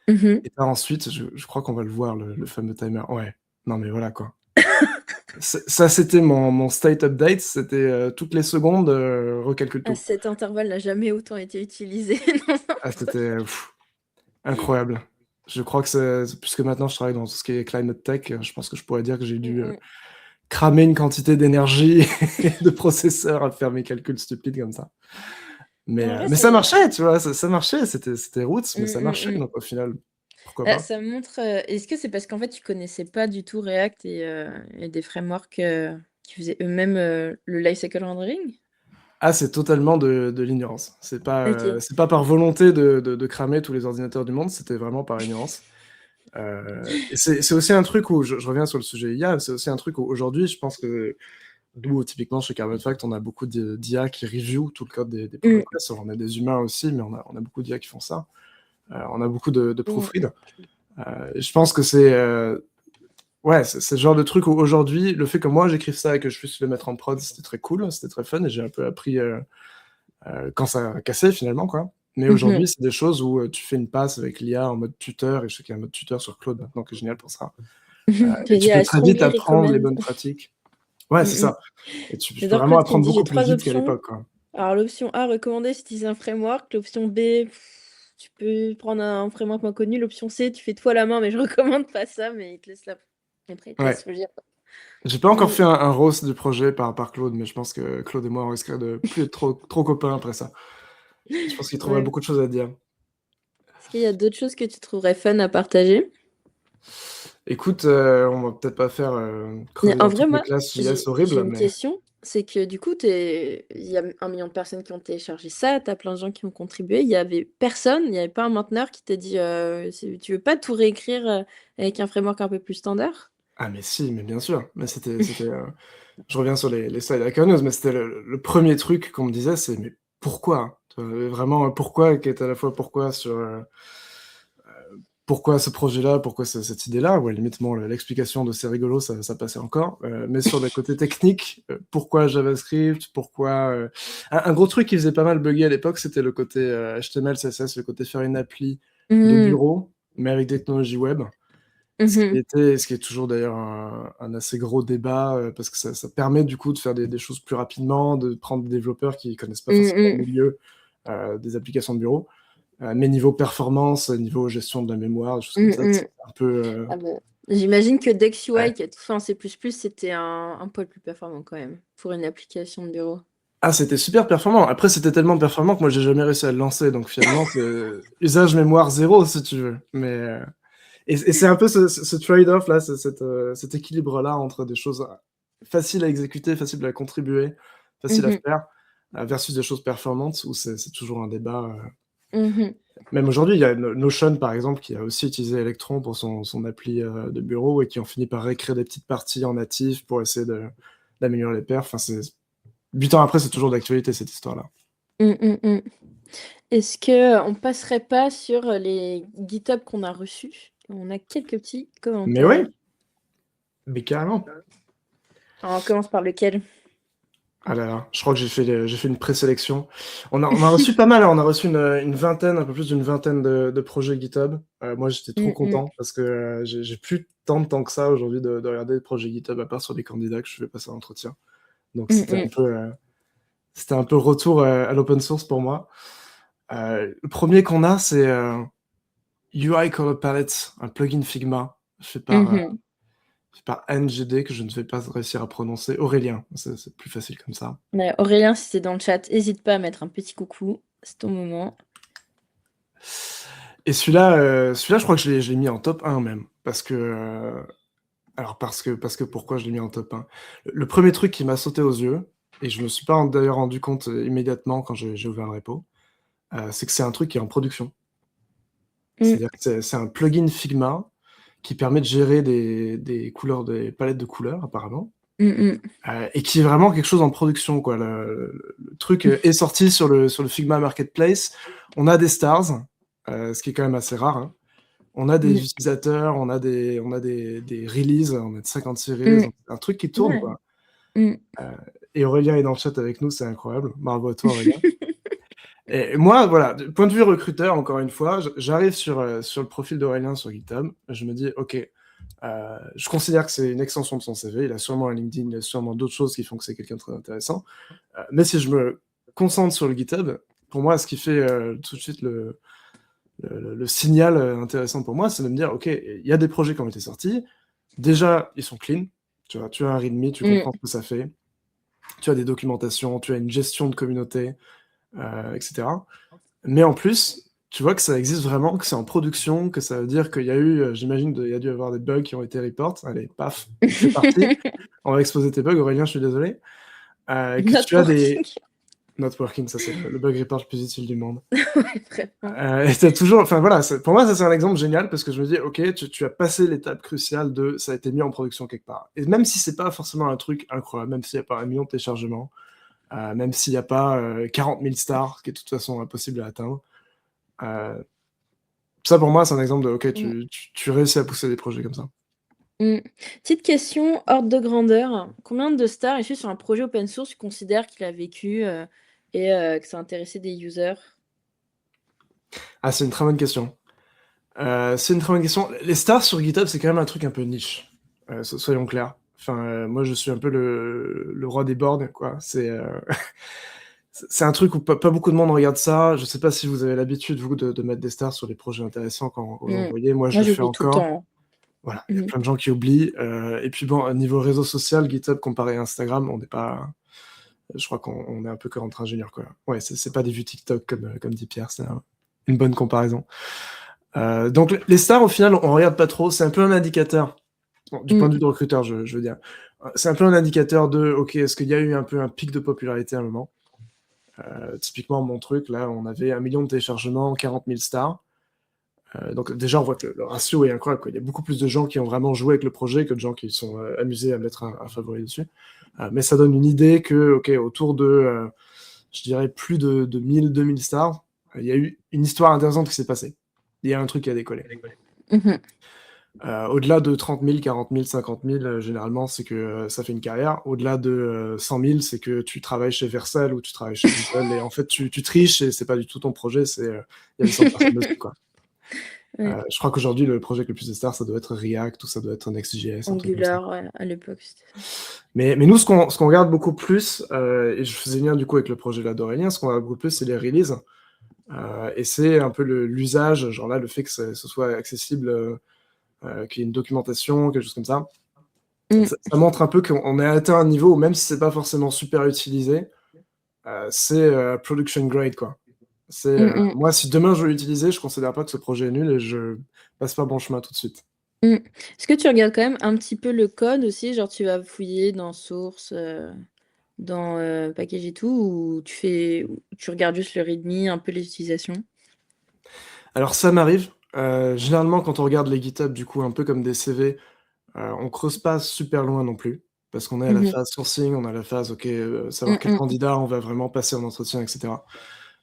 Mmh. et là ensuite, je crois qu'on va le voir, le fameux timer. Ouais, non mais voilà quoi. Ça, c'était mon state update, c'était toutes les secondes, recalcule Ah, tout. cet intervalle n'a jamais autant été utilisé dans un Ah, projet. c'était incroyable. Je crois que puisque maintenant je travaille dans tout ce qui est climate tech, je pense que je pourrais dire que j'ai Mmh dû mh. cramer une quantité d'énergie et de processeur à faire mes calculs stupides comme ça. En vrai, Mais ça c'est marchait, tu vois? Ça marchait, c'était roots, mais mmh, ça mmh marchait, mh. donc au final, pourquoi Bah, pas? ça montre, est-ce que c'est parce qu'en fait, tu connaissais pas du tout React et des frameworks, qui faisaient eux-mêmes, le lifecycle rendering? Ah, c'est totalement de l'ignorance. OK. C'est pas par volonté de cramer tous les ordinateurs du monde, c'était vraiment par ignorance. Et c'est aussi un truc où je reviens sur le sujet IA, c'est aussi un truc où aujourd'hui, je pense que nous, typiquement chez Carbon Fact, on a beaucoup d'IA qui review tout le code des pull Mmh. requests. On a des humains aussi, mais on a beaucoup d'IA qui font ça. On a beaucoup de Mmh. proofread. Et je pense que ouais, c'est le genre de truc où aujourd'hui, le fait que moi j'écrive ça et que je puisse le mettre en prod, c'était très cool, c'était très fun et j'ai un peu appris quand ça a cassé finalement, quoi. Mais Mmh mh. aujourd'hui, c'est des choses où tu fais une passe avec l'IA en mode tuteur, et je sais qu'il y a un mode tuteur sur Claude maintenant qui est génial pour ça. Et tu Il y peux a très vite strongly apprendre les recommend. bonnes pratiques. Ouais, c'est Mmh mh. ça. Et tu peux J'adore vraiment Claude qui me apprendre dit: «J'ai beaucoup plus 3 vite qu'à options. l'époque, quoi. Alors l'option A, recommander si tu utilises un framework. L'option B, tu peux prendre un framework moins connu. L'option C, tu fais tout à la main, mais je recommande pas ça», mais il te laisse la après il te laisse Ouais. choisir. J'ai pas encore Mmh. fait un roast du projet par Claude, mais je pense que Claude et moi, on risquerait de plus être trop copains après ça. Je pense qu'il trouverait Ouais. beaucoup de choses à dire. Est-ce qu'il y a d'autres choses que tu trouverais fun à partager? Écoute, on va peut-être pas faire, Mais creuser en dans vrai, toutes les moi, classes JS j'ai horribles, une mais question, c'est que du coup, il y a 1 million de personnes qui ont téléchargé ça, tu as plein de gens qui ont contribué. Il y avait personne, il y avait pas un mainteneur qui t'a dit, c'est «Tu veux pas tout réécrire, avec un framework un peu plus standard?» ah mais si, mais bien sûr, mais je reviens sur les slides Hacker News, mais c'était le 1er truc qu'on me disait, c'est: «Mais pourquoi?» Tu vois? Vraiment, pourquoi, qui est à la fois pourquoi sur, pourquoi ce projet-là? Pourquoi cette idée-là? Ouais, limite, bon, l'explication de «c'est rigolo», ça passait encore, mais sur le côté technique, pourquoi JavaScript? Pourquoi, un gros truc qui faisait pas mal bugger à l'époque, c'était le côté, HTML, CSS, le côté faire une appli de Mmh. bureau, mais avec des technologies web. Mhm. Ce qui est toujours d'ailleurs un assez gros débat, parce que ça permet du coup de faire des choses plus rapidement, de prendre des développeurs qui connaissent pas forcément le Mhm. milieu, des applications de bureau. Mais niveau performance, niveau gestion de la mémoire, des choses comme ça, c'est Mhm. un peu, Ah bah, j'imagine que ouais. DexUI, qui a tout fait en C++, c'était un poil plus performant quand même, pour une application de bureau. Ah, c'était super performant. Après, c'était tellement performant que moi, j'ai jamais réussi à le lancer, donc finalement, c'est usage mémoire 0 si tu veux. Mais, et c'est un peu ce trade-off là, cet équilibre-là entre des choses faciles à exécuter, faciles à contribuer, faciles à Mhm. faire, versus des choses performantes où c'est toujours un débat. Mhm. Même aujourd'hui, il y a Notion par exemple qui a aussi utilisé Electron pour son appli de bureau et qui ont fini par réécrire des petites parties en natif pour essayer d'améliorer les perfs. Enfin, 8 ans après, c'est toujours d'actualité cette histoire-là. Mhm. Est-ce que on passerait pas sur les GitHub qu'on a reçus? On a quelques petits Mais commentaires. oui, mais carrément. Alors, on commence par lequel? Ah là là, je crois que j'ai fait une présélection. On a reçu pas mal, hein, on a reçu une vingtaine, un peu plus d'une vingtaine de projets GitHub. Moi, j'étais trop Mhm. content parce que j'ai plus tant de temps que ça aujourd'hui de regarder des projets GitHub à part sur les candidats que je fais passer à l'entretien. Donc Mhm. c'était un peu retour à l'open source pour moi. Le premier qu'on a, c'est UI Color Palette, un plugin Figma Mhm. fait par NGD que je ne vais pas réussir à prononcer. Aurélien, c'est plus facile comme ça. Ouais, Aurélien, si t'es dans le chat, hésite pas à mettre un petit coucou, c'est ton moment. Et celui-là, je crois que je l'ai mis en top 1 même. Parce que pourquoi je l'ai mis en top 1? Le premier truc qui m'a sauté aux yeux, et je me suis pas d'ailleurs rendu compte immédiatement quand j'ai ouvert le repo, c'est que c'est un truc qui est en production. Mm. C'est-à-dire que c'est un plugin Figma qui permet de gérer des couleurs, des palettes de couleurs apparemment, Mm, et qui est vraiment quelque chose en production, quoi. Le truc est sorti sur le Figma Marketplace. On a des stars, ce qui est quand même assez rare, hein. On a des mm, utilisateurs, on a des releases, on a de 56 releases, mm. donc c'est un truc qui tourne, Ouais. quoi. Mm. Et Aurélien est dans le chat avec nous, c'est incroyable. Bravo à toi, Aurélien. Et moi, voilà, du point de vue recruteur, encore une fois, j'arrive sur le profil d'Aurélien sur GitHub, je me dis, ok, je considère que c'est une extension de son CV, il a sûrement un LinkedIn, il a sûrement d'autres choses qui font que c'est quelqu'un de très intéressant. Mais si je me concentre sur le GitHub, pour moi, ce qui fait tout de suite le signal intéressant pour moi, c'est de me dire, ok, il y a des projets qui ont été sortis, déjà, ils sont clean, tu vois, tu as un README, tu Mm. comprends ce que ça fait, tu as des documentations, tu as une gestion de communauté, etc. Mais en plus, tu vois que ça existe vraiment, que c'est en production, que ça veut dire qu'il y a eu, j'imagine, il y a dû y avoir des bugs qui ont été report. Allez, paf, c'est parti. On va exposer tes bugs, Aurélien, je suis désolé. Que tu as des... Networking. Not working, ça c'est le bug report le plus utile du monde. Ouais, vraiment. Et t'as toujours, enfin voilà, pour moi ça c'est un exemple génial parce que je me dis, ok, tu as passé l'étape cruciale de ça a été mis en production quelque part. Et même si c'est pas forcément un truc incroyable, même s'il n'y a pas un million de téléchargements, même s'il n'y a pas 40 000 stars, ce qui est de toute façon impossible à atteindre, euh, ça pour moi c'est un exemple de, ok, Mm. tu réussis à pousser des projets comme ça. Mm. Petite question, ordre de grandeur. Combien de stars est-ce sur un projet open source tu considères qu'il a vécu et que ça a intéressé des users? Ah, c'est une très bonne question. C'est une très bonne question. Les stars sur GitHub, c'est quand même un truc un peu niche. Soyons clairs. Enfin, moi, je suis un peu le roi des boards, quoi. C'est un truc où pas beaucoup de monde regarde ça. Je sais pas si vous avez l'habitude, vous, de mettre des stars sur les projets intéressants quand vous Mm. envoyez. Moi, je Moi, le fais j'oublie tout le encore. temps. Voilà, il y a Mm. plein de gens qui oublient. Et puis bon, au niveau réseau social, GitHub comparé à Instagram, on n'est pas. Je crois qu'on est un peu que entre ingénieurs, quoi. Ouais, c'est pas des vues TikTok comme dit Pierre, c'est une bonne comparaison. Donc les stars, au final, on regarde pas trop. C'est un peu un indicateur, bon, du point de vue Mm. de recruteur, je veux dire. C'est un peu un indicateur de, ok, est-ce qu'il y a eu un peu un pic de popularité à un moment? Typiquement, mon truc, là, on avait 1 million de téléchargements, 40 000 stars. Donc déjà, on voit que le ratio est incroyable, quoi. Il y a beaucoup plus de gens qui ont vraiment joué avec le projet que de gens qui sont amusés à mettre un favori dessus. Mais ça donne une idée que, ok, autour de, je dirais, plus de 1000-2000 stars, il y a eu une histoire intéressante qui s'est passée. Il y a un truc qui a décollé. Mhm. Au-delà de 30 000, 40 000, 50 000, généralement, c'est que ça fait une carrière. Au-delà de 100 000, c'est que tu travailles chez Vercel ou tu travailles chez Google et en fait, tu triches et c'est pas du tout ton projet, il y avait 100 personnes dessus, quoi. Ouais. Je crois qu'aujourd'hui, le projet avec le plus de stars, ça doit être React ou ça doit être Next.js, un truc comme ça. Angular, ouais, à l'époque, c'était ça. Mais nous, ce qu'on regarde beaucoup plus, et je faisais lien du coup avec le projet là d'Aurélien, ce qu'on regarde beaucoup plus, c'est les releases. Et c'est un peu l'usage, genre là, le fait que ce soit accessible, qu'il y ait une documentation, quelque chose comme ça. Mm, Ça montre un peu qu'on est atteint un niveau où même si c'est pas forcément super utilisé, c'est production grade, quoi. mm, mm, Moi, si demain je veux l'utiliser, je considère pas que ce projet est nul et je passe pas bon chemin tout de suite. mm. Est-ce que tu regardes quand même un petit peu le code aussi? Genre, tu vas fouiller dans source, dans package et tout, ou tu regardes juste le README, un peu les utilisations? Alors ça m'arrive. Généralement, quand on regarde les GitHub, du coup, un peu comme des CV, on creuse pas super loin non plus, parce qu'on est à la Mhm, phase sourcing, on a la phase, OK, mm, savoir quel mm, candidat on va vraiment passer en entretien, et cetera.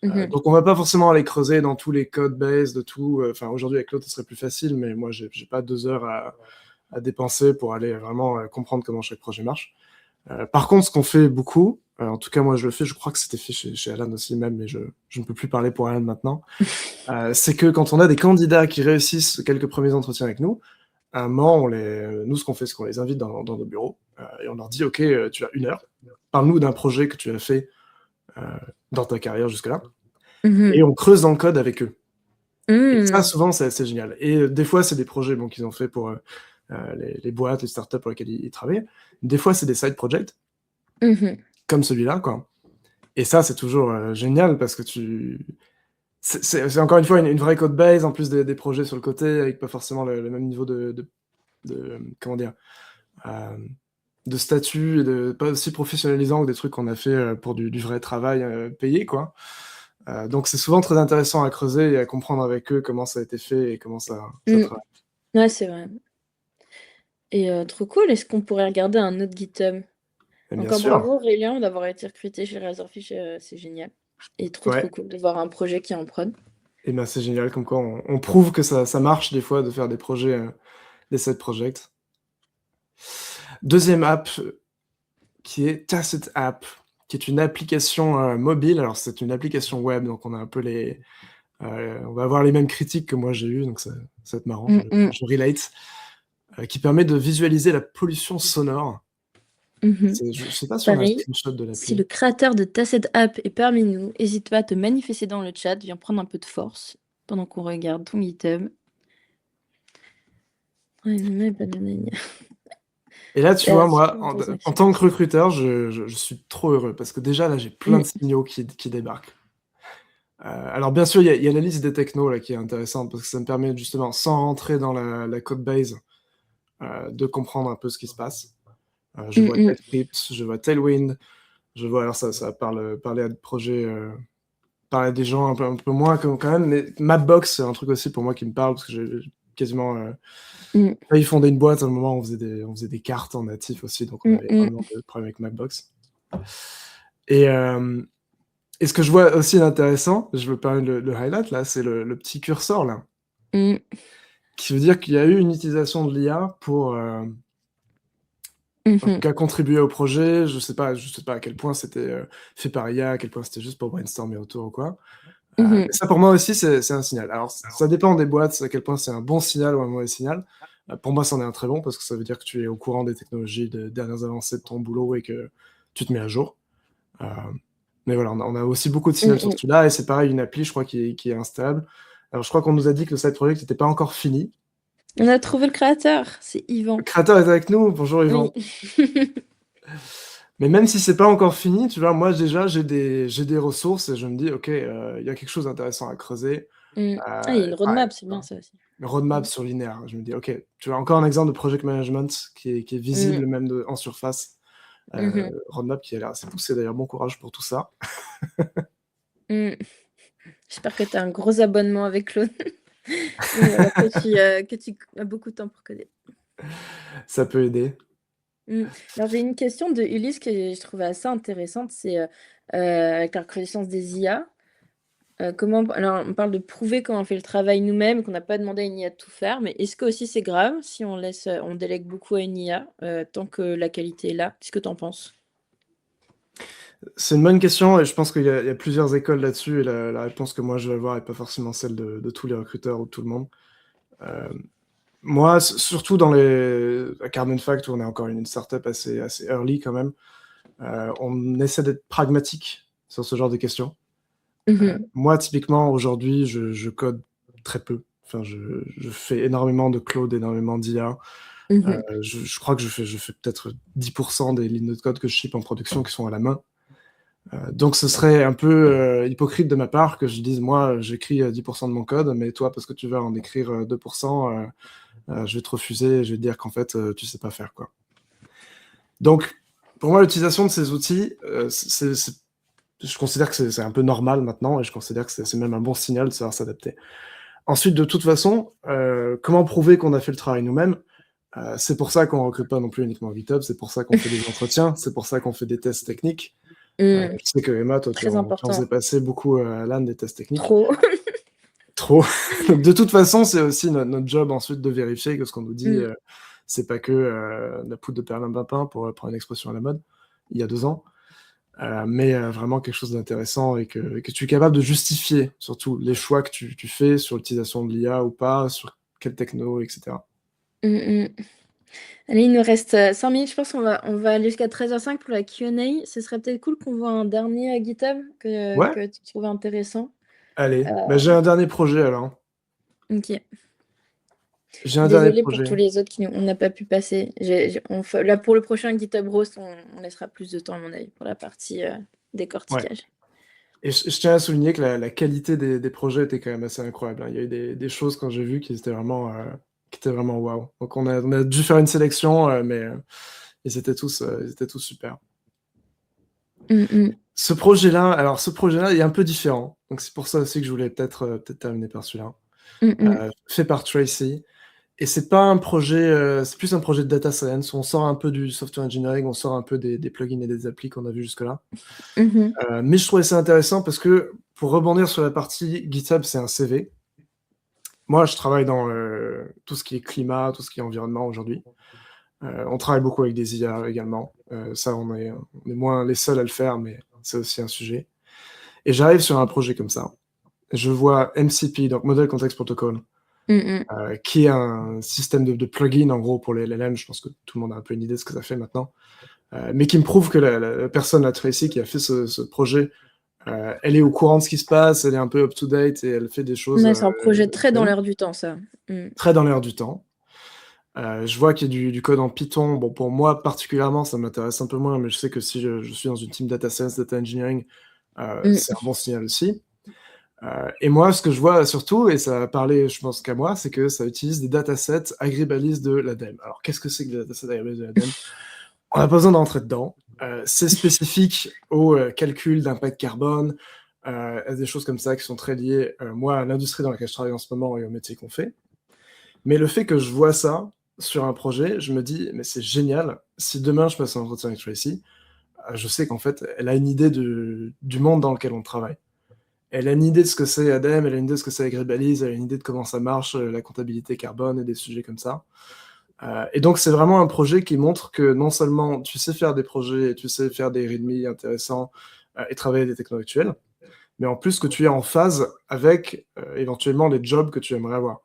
mhm. Donc on va pas forcément aller creuser dans tous les codes base de tout. Enfin, aujourd'hui, avec l'autre, ce serait plus facile, mais moi, j'ai pas 2 heures à dépenser pour aller vraiment comprendre comment chaque projet marche. Par contre, ce qu'on fait beaucoup, en tout cas moi je le fais, je crois que c'était fait chez Alan aussi même, mais je ne peux plus parler pour Alan maintenant, c'est que quand on a des candidats qui réussissent quelques premiers entretiens avec nous, à un moment, nous ce qu'on fait, c'est qu'on les invite dans nos bureaux, et on leur dit, OK, tu as 1 heure, parle-nous d'un projet que tu as fait euh, dans ta carrière jusque-là, et Mhm. on creuse dans le code avec eux. Et ça, Mm. souvent, c'est assez génial. Et des fois, c'est des projets bon, qu'ils ont fait pour les boîtes, les startups pour lesquelles ils travaillent. Des fois, c'est des side projects, Mhm. comme celui-là, quoi. Et ça, c'est toujours génial parce que c'est encore une fois une vraie code base, en plus des projets sur le côté, avec pas forcément le même niveau comment dire, euh, de statut, et pas aussi professionnalisant que des trucs qu'on a fait pour du vrai travail payé, quoi. Donc c'est souvent très intéressant à creuser et à comprendre avec eux comment ça a été fait et comment ça Mm. travaille. Ouais, c'est vrai. Et trop cool. Est-ce qu'on pourrait regarder un autre GitHub? Et bien Encore sûr, bravo Aurélien d'avoir été recruté chez Razorfish, c'est génial. Et trop ouais. cool de voir un projet qui est en prod. Et ben c'est génial, comme quoi on prouve que ça marche des fois de faire des projets, des side projects. Deuxième app qui est Tacit App, qui est une application mobile. Alors c'est une application web, donc on a un peu on va avoir les mêmes critiques que moi j'ai eues, donc ça va être marrant, Mm, mm. je relate, qui permet de visualiser la pollution sonore. Mhm. Je sais pas si on a un Pareil, screenshot de si le l'appli. créateur de Tacet App est parmi nous, n'hésite pas à te manifester dans le chat, viens prendre un peu de force pendant qu'on regarde ton GitHub. Ouais, mais banane. Et là, tu vois, La moi, super en transaction. tant que recruteur, je suis trop heureux parce que déjà là, j'ai plein de Mm, signaux qui débarquent. Alors bien sûr, il y a la liste des technos là qui est intéressante parce que ça me permet justement, sans rentrer dans la code base, de comprendre un peu ce qui se passe. Je mm, vois mm, TypeScript, je vois Tailwind, je vois alors ça parler à des projets, parler à des gens un peu moins quand même, mais Mapbox, c'est un truc aussi pour moi qui me parle parce que j'ai quasiment mm, failli fonder une boîte à un moment, on faisait des cartes en natif aussi, donc on mm, avait mm. énormément de problèmes avec Mapbox. Et, euh, et ce que je vois aussi d'intéressant, je veux parler le highlight là, c'est le petit curseur là, Mm, qui veut dire qu'il y a eu une utilisation de l'IA pour, en tout mhm, cas, contribuer au projet. Je sais pas à quel point c'était fait par IA, à quel point c'était juste pour brainstormer autour ou quoi. Mais mhm. ça, pour moi aussi, c'est un signal. Alors, ça dépend des boîtes, à quel point c'est un bon signal ou un mauvais signal. Pour moi, c'en est un très bon parce que ça veut dire que tu es au courant des technologies, des dernières avancées de ton boulot et que tu te mets à jour. Euh, mais voilà, on a aussi beaucoup de Mm, signaux sur mm. celui-là et c'est pareil, une appli, je crois, qui est instable. Alors, je crois qu'on nous a dit que le side project n'était pas encore fini. On a trouvé le créateur, c'est Le Yvan. créateur est avec nous. Bonjour, Oui. Yvan. Mais même si c'est pas encore fini, tu vois, moi déjà j'ai des ressources et je me dis OK, il y a quelque chose d'intéressant à creuser. Mm. Ah, il y a une Pareil, roadmap, c'est tu bien vois? ça aussi. Roadmap Mm. surlinéaire. Je me dis OK, tu vois encore un exemple de project management qui est Mm, visible même en surface. mhm, Roadmap qui a l'air assez poussé d'ailleurs, bon courage pour tout ça. mm. J'espère que tu as un gros abonnement avec Claude. Et voilà, que tu as beaucoup de temps pour coder. Ça peut aider. Mm. Alors, j'ai une question de Ulysse que je trouvais assez intéressante. C'est avec la reconnaissance des IA. Alors, on parle de prouver comment on fait le travail nous-mêmes, qu'on n'a pas demandé à une IA de tout faire, mais est-ce que aussi c'est grave si on délègue beaucoup à une IA tant que la qualité est là? Qu'est-ce que tu en penses? C'est une bonne question et je pense qu'il y a plusieurs écoles là-dessus et la réponse que moi je vais avoir est pas forcément celle de tous les recruteurs ou de tout le monde. Moi, surtout à Carbon Fact, où on est encore une startup assez early quand même, on essaie d'être pragmatique sur ce genre de questions. Mhm. Moi, typiquement, aujourd'hui, je code très peu. Enfin, je fais énormément de cloud, énormément d'IA. Mhm. Je crois que je fais peut-être 10% des lignes de code que je ship en production qui sont à la main. Donc ce serait un peu hypocrite de ma part que je dise, moi, j'écris 10% de mon code, mais toi, parce que tu vas en écrire 2%, je vais te refuser et je vais te dire qu'en fait, tu sais pas faire, quoi. Donc, pour moi, l'utilisation de ces outils, je considère que c'est un peu normal maintenant, et je considère que c'est même un bon signal de savoir s'adapter. Ensuite, de toute façon, comment prouver qu'on a fait le travail nous-mêmes? C'est pour ça qu'on recrute pas non plus uniquement GitHub, c'est pour ça qu'on fait des entretiens, c'est pour ça qu'on fait des tests techniques. Mm. Je sais que Emma, toi, Très tu en faisais important. passer beaucoup à LAN des tests techniques. Trop. Trop. Donc, de toute façon, c'est aussi notre job ensuite de vérifier que ce qu'on nous dit, Mm. c'est pas que la poudre de perlimpinpin, pour prendre une expression à la mode, il y a 2 ans, mais vraiment quelque chose d'intéressant et que tu es capable de justifier, surtout les choix que tu fais sur l'utilisation de l'IA ou pas, sur quelle techno, etc. Mm, mm. Allez, il nous reste 5 minutes. Je pense qu'on va aller jusqu'à 13h05 pour la Q&A. Ce serait peut-être cool qu'on voit un dernier à GitHub Ouais, que tu trouves intéressant. allez. Euh, Bah, j'ai un dernier projet alors. ok. J'ai un dernier Désolée pour tous projet. les autres on n'a pas pu passer. Là, pour le prochain GitHub Roast, on laissera plus de temps, à mon avis, pour la partie Ouais. décortiquage. Et je tiens à souligner que la qualité des projets était quand même assez incroyable, hein. Il y a eu des choses quand j'ai vu qui étaient vraiment waouh. Donc on a dû faire une sélection, mais ils étaient tous super. Mm, mm, Ce projet-là, il est un peu différent. Donc c'est pour ça aussi que je voulais peut-être terminer par celui-là. mm, mm. Fait par Tracy. Et c'est pas un projet, c'est plus un projet de data science. On sort un peu du software engineering, on sort un peu des plugins et des applis qu'on a vu jusque-là. Mhm. Mais je trouvais ça intéressant parce que pour rebondir sur la partie GitHub, c'est un CV. Moi, je travaille dans tout ce qui est climat, tout ce qui est environnement aujourd'hui. On travaille beaucoup avec des IA également. Ça, on est moins les seuls à le faire, mais c'est aussi un sujet. Et j'arrive sur un projet comme ça. Je vois MCP, donc Model Context Protocol, Mm, mm. qui est un système de plugin en gros pour les LLM. Je pense que tout le monde a un peu une idée de ce que ça fait maintenant. Mais qui me prouve que la personne, la Tracy, qui a fait ce projet, elle est au courant de ce qui se passe, elle est un peu up-to-date et elle fait des choses Ouais, c'est un projet très dans bonnes, l'air du temps, ça. Mm. très dans l'air du temps. Je vois qu'il y a du code en Python. Bon, pour moi particulièrement, ça m'intéresse un peu moins, mais je sais que si je suis dans une team data science, data engineering, Mm. c'est un bon signal aussi. Et moi, ce que je vois surtout, et ça va parler, je pense qu'à moi, c'est que ça utilise des datasets agribalises de l'ADEME. Alors, qu'est-ce que c'est que des datasets agribalises de l'ADEME? On n'a pas besoin d'entrer dedans. C'est spécifique au calcul d'impact carbone, à des choses comme ça qui sont très liées, moi, à l'industrie dans laquelle je travaille en ce moment et au métier qu'on fait. Mais le fait que je vois ça sur un projet, je me dis, mais c'est génial. Si demain je passe un entretien avec Tracy, je sais qu'en fait, elle a une idée du monde dans lequel on travaille. Elle a une idée de ce que c'est ADEME, elle a une idée de ce que c'est AgriBalise, elle a une idée de comment ça marche, la comptabilité carbone et des sujets comme ça. Et donc, c'est vraiment un projet qui montre que non seulement tu sais faire des projets, tu sais faire des readme intéressants et travailler des technos actuels, mais en plus que tu es en phase avec éventuellement les jobs que tu aimerais avoir.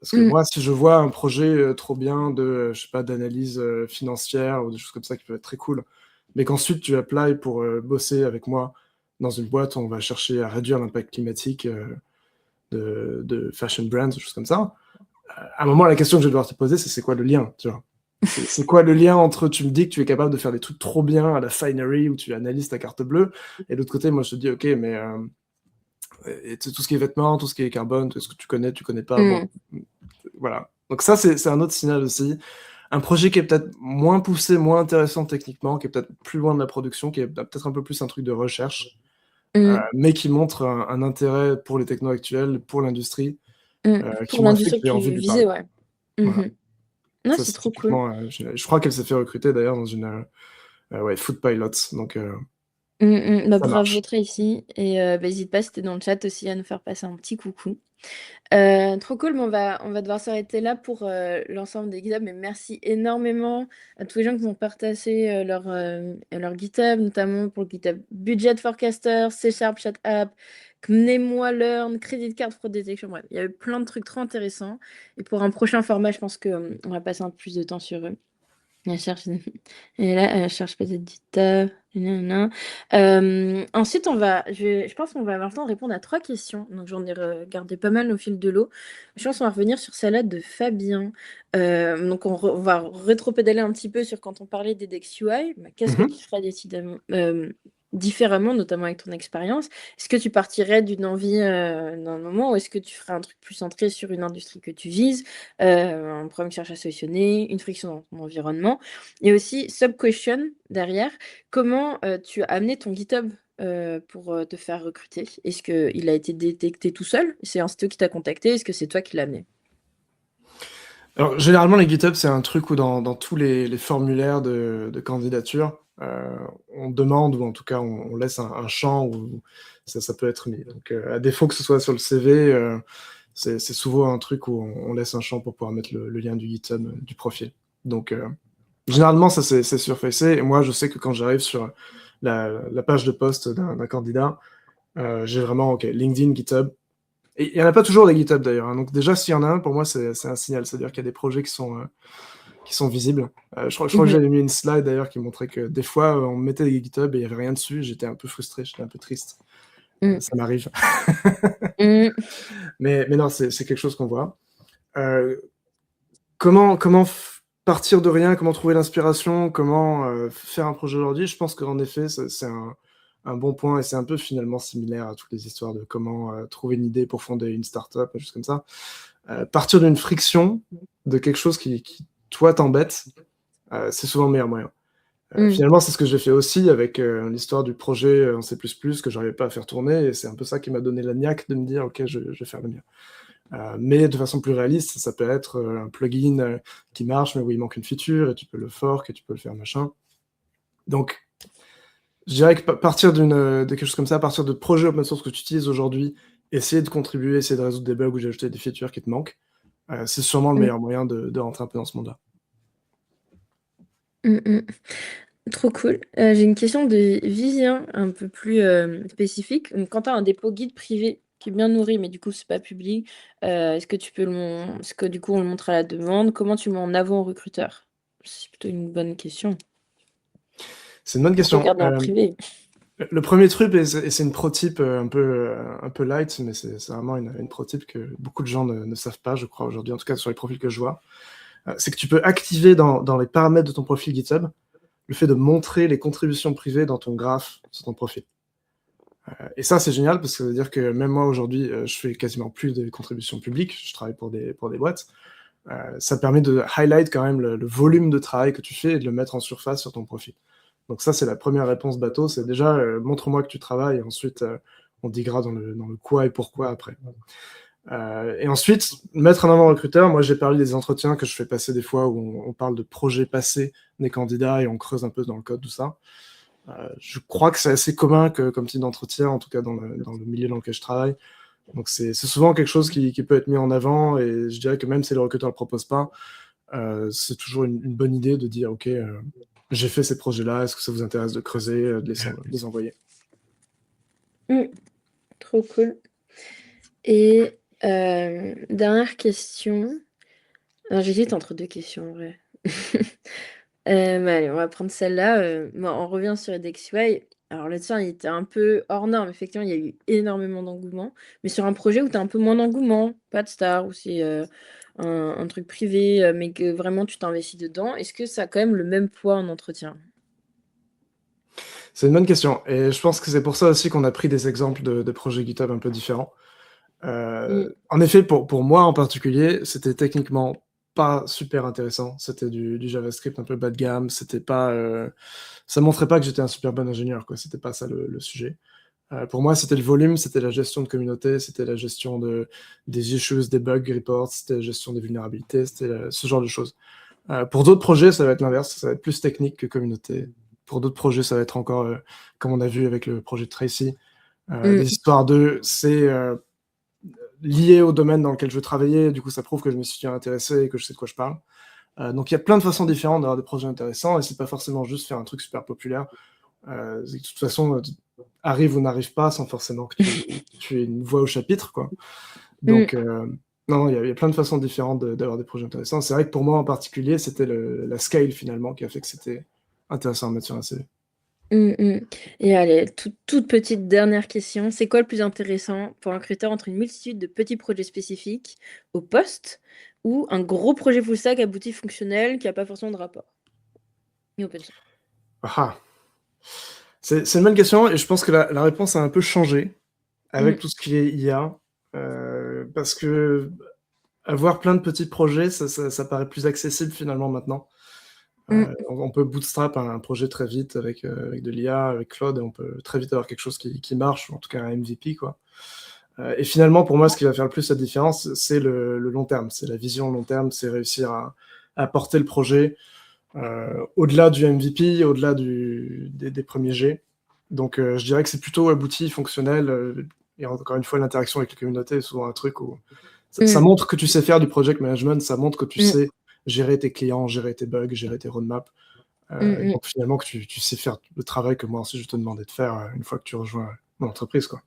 Parce que Mm. moi, si je vois un projet trop bien je sais pas, d'analyse financière ou des choses comme ça qui peuvent être très cool, mais qu'ensuite tu applies pour bosser avec moi dans une boîte où on va chercher à réduire l'impact climatique de fashion brands, des choses comme ça, à un moment, la question que je vais devoir te poser, c'est quoi le lien, tu vois? C'est quoi le lien entre tu me dis que tu es capable de faire des trucs trop bien à la Finery où tu analyses ta carte bleue, et de l'autre côté, moi je te dis, ok, mais et tout ce qui est vêtements, tout ce qui est carbone, tout ce que tu connais pas, bon, Mm. voilà. Donc ça, c'est un autre signal aussi. Un projet qui est peut-être moins poussé, moins intéressant techniquement, qui est peut-être plus loin de la production, qui est peut-être un peu plus un truc de recherche, Mm. mais qui montre un intérêt pour les technos actuels, pour l'industrie, Mm. qui Pour m'a fait que l'industrie que j'ai tu envie de lui visais, parler. ouais. Voilà. Mhm. Non, Ça, c'est c'est trop cool. typiquement, je crois qu'elle s'est fait recruter d'ailleurs dans une ouais, Food Pilot, donc Mm, mm. Bah, ça bravo marche. Tracy. Et bah, n'hésite pas, si t'es dans le chat aussi, à nous faire passer un petit coucou. Trop cool, mais on va devoir s'arrêter là pour l'ensemble des GitHub. Mais merci énormément à tous les gens qui ont partagé leur GitHub, notamment pour le GitHub Budget Forecaster, C Sharp Chat App, Mnemoi Learn, Credit Card Fraud Detection. Bref, il y a eu plein de trucs trop intéressants. Et pour un prochain format, je pense qu'on va passer un peu plus de temps sur eux. Elle cherche, et là, elle cherche peut-être du taf. Nanana. Ensuite, je pense qu'on va avoir le temps de répondre à 3 questions. Donc, j'en ai regardé pas mal au fil de l'eau. Je pense qu'on va revenir sur celle-là de Fabien. Donc, on va rétro-pédaler un petit peu sur quand on parlait des Dex UI. Bah, qu'est-ce que tu ferais différemment, notamment avec ton expérience? Est-ce que tu partirais d'une envie d'un moment ou est-ce que tu ferais un truc plus centré sur une industrie que tu vises, un problème que tu cherches à solutionner, une friction dans ton environnement? Et aussi, sub-question derrière, comment tu as amené ton GitHub pour te faire recruter? Est-ce qu'il a été détecté tout seul? C'est un CTO qui t'a contacté? Est-ce que c'est toi qui l'as amené? Alors, généralement, les GitHub, c'est un truc où dans tous les formulaires de candidature, on demande, ou en tout cas, on laisse un champ où ça peut être mis. Donc, à défaut que ce soit sur le CV, c'est souvent un truc où on laisse un champ pour pouvoir mettre le lien du GitHub du profil. Donc, généralement, ça, c'est surfacé. Et moi, je sais que quand j'arrive sur la page de poste d'un candidat, j'ai vraiment, OK, LinkedIn, GitHub. Et il n'y en a pas toujours des GitHub d'ailleurs, hein. Donc déjà, s'il y en a un, pour moi, c'est un signal. C'est-à-dire qu'il y a des projets qui sont visibles. Je crois que Mhm. j'avais mis une slide d'ailleurs qui montrait que des fois, on mettait des GitHub et il n'y avait rien dessus. J'étais un peu frustré, j'étais un peu triste. Mm. Ça m'arrive. Mm. Mais non, c'est quelque chose qu'on voit. Euh, comment partir de rien, comment trouver l'inspiration, comment faire un projet aujourd'hui? Je pense qu'en effet, c'est un bon point et c'est un peu finalement similaire à toutes les histoires de comment trouver une idée pour fonder une startup, juste comme ça. Partir d'une friction, de quelque chose qui toi, t'embête, c'est souvent le meilleur moyen. Mm. Finalement, c'est ce que j'ai fait aussi avec l'histoire du projet en C++ que j'arrivais pas à faire tourner, et c'est un peu ça qui m'a donné la niaque de me dire, OK, je vais faire le mien. Mais de façon plus réaliste, ça peut être un plugin qui marche, mais où il manque une feature, et tu peux le fork, et tu peux le faire machin. Donc, je dirais que partir de quelque chose comme ça, partir de projets open source que tu utilises aujourd'hui, essayer de contribuer, essayer de résoudre des bugs ou d'ajouter des features qui te manquent, c'est sûrement le Mm. meilleur moyen de rentrer un peu dans ce monde-là. Mm. Mm. Trop cool. J'ai une question de Vivien un peu plus spécifique. Donc, quand tu as un dépôt guide privé qui est bien nourri, mais du coup, c'est pas public, est-ce que tu peux est-ce que du coup, on le montre à la demande? Comment tu mets en avant au recruteur? C'est plutôt une bonne question. C'est une bonne Pour le question. garder en privé. Le premier truc, et c'est une pro-tip un peu light, mais c'est vraiment une pro-tip que beaucoup de gens ne savent pas, je crois, aujourd'hui, en tout cas sur les profils que je vois, c'est que tu peux activer dans les paramètres de ton profil GitHub le fait de montrer les contributions privées dans ton graphe sur ton profil. Et ça, c'est génial parce que ça veut dire que même moi, aujourd'hui, je fais quasiment plus de contributions publiques, je travaille pour des boîtes. Ça permet de highlight quand même le volume de travail que tu fais et de le mettre en surface sur ton profil. Donc ça, c'est la première réponse bateau, c'est déjà montre-moi que tu travailles, et ensuite on dira dans le quoi et pourquoi après. Et ensuite, mettre en avant un recruteur, moi j'ai parlé des entretiens que je fais passer des fois où on parle de projets passés des candidats et on creuse un peu dans le code, tout ça. Je crois que c'est assez commun comme type d'entretien, en tout cas dans le milieu dans lequel je travaille. Donc c'est souvent quelque chose qui peut être mis en avant, et je dirais que même si le recruteur ne le propose pas, c'est toujours une bonne idée de dire, OK, j'ai fait ces projets-là, est-ce que ça vous intéresse de creuser, de les envoyer? Trop cool. Et dernière question. Alors, j'hésite entre 2 questions en vrai. Mais allez, on va prendre celle-là. Bon, on revient sur EdXUI. Alors le tien, il était un peu hors norme. Effectivement, il y a eu énormément d'engouement. Mais sur un projet où tu as un peu moins d'engouement, pas de star, où c'est un truc privé, mais que vraiment tu t'investis dedans, est-ce que ça a quand même le même poids en entretien? C'est une bonne question, et je pense que c'est pour ça aussi qu'on a pris des exemples de projets GitHub un peu différents. Mm. En effet, pour moi en particulier, c'était techniquement pas super intéressant. C'était du JavaScript un peu bas de gamme. C'était pas, ça montrait pas que j'étais un super bon ingénieur, quoi. C'était pas ça le sujet. Pour moi, c'était le volume, c'était la gestion de communauté, c'était la gestion des issues, des bugs reports, c'était la gestion des vulnérabilités, c'était ce genre de choses. Pour d'autres projets, ça va être l'inverse, ça va être plus technique que communauté. Pour d'autres projets, ça va être encore, comme on a vu avec le projet de Tracy, Mm. des histoires de c'est lié au domaine dans lequel je travaillais. Du coup, ça prouve que je me suis intéressé et que je sais de quoi je parle. Donc il y a plein de façons différentes d'avoir des projets intéressants et c'est pas forcément juste faire un truc super populaire. De toute façon, arrive ou n'arrive pas sans forcément que tu aies une voix au chapitre, quoi. Mmh. Donc, non, il y a plein de façons différentes d'avoir des projets intéressants. C'est vrai que pour moi en particulier, c'était la scale finalement qui a fait que c'était intéressant à mettre sur un CV. Et allez, toute petite dernière question. C'est quoi le plus intéressant pour un recruteur entre une multitude de petits projets spécifiques au poste ou un gros projet full stack abouti fonctionnel qui a pas forcément de rapport? Et open source. Ah ah! C'est une bonne question et je pense que la réponse a un peu changé avec Mmh. tout ce qui est IA, parce que avoir plein de petits projets, ça paraît plus accessible finalement maintenant. Mmh. On peut bootstrap un projet très vite avec de l'IA, avec Claude et on peut très vite avoir quelque chose qui marche, ou en tout cas un MVP, quoi. Et finalement, pour moi, ce qui va faire le plus la différence, c'est le long terme, c'est la vision long terme, c'est réussir à porter le projet, au-delà du MVP, au-delà des premiers jets. Donc, je dirais que c'est plutôt abouti, fonctionnel, et encore une fois, l'interaction avec la communauté est souvent un truc où ça Mmh. montre que tu sais faire du project management, ça montre que tu Mmh. sais gérer tes clients, gérer tes bugs, gérer tes roadmaps, Mmh et mh. donc finalement que tu sais faire le travail que moi ensuite je te demandais de faire, une fois que tu rejoins mon entreprise, quoi.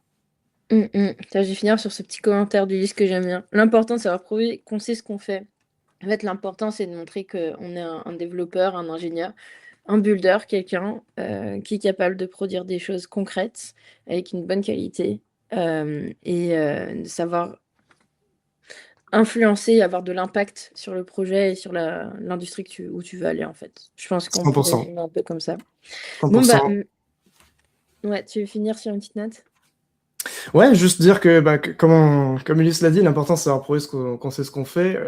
Tiens, je vais finir sur ce petit commentaire d'Ulysse que j'aime bien. L'important, c'est d'avoir prouvé qu'on sait ce qu'on fait. En fait, l'important, c'est de montrer qu'on est un développeur, un ingénieur, un builder, quelqu'un, qui est capable de produire des choses concrètes avec une bonne qualité, de savoir influencer, avoir de l'impact sur le projet et sur l'industrie où tu veux aller, en fait. Je pense qu'on peut 100%, résumer un peu comme ça. Bon, bah, 100%. ouais, tu veux finir sur une petite note? Ouais, juste dire que, bah, que comme Ulysse l'a dit, l'important c'est d'avoir prouvé qu'on sait ce qu'on fait.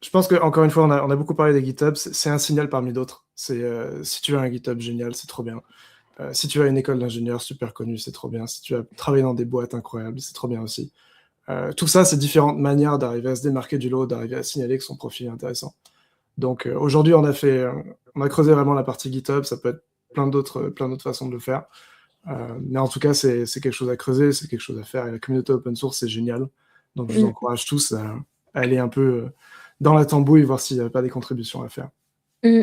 Je pense qu'encore une fois, on a beaucoup parlé des GitHub, c'est un signal parmi d'autres. Si tu as un GitHub, génial, c'est trop bien. Si tu as une école d'ingénieur super connue, c'est trop bien. Si tu as travaillé dans des boîtes incroyables, c'est trop bien aussi. Tout ça, c'est différentes manières d'arriver à se démarquer du lot, d'arriver à signaler que son profil est intéressant. Donc aujourd'hui, on a creusé vraiment la partie GitHub, ça peut être plein d'autres façons de le faire. Mais en tout cas, c'est quelque chose à creuser, c'est quelque chose à faire. Et la communauté open source, c'est génial. Donc je vous Mmh. encourage tous à aller un peu dans la tambouille, voir s'il n'y a pas des contributions à faire. Mmh.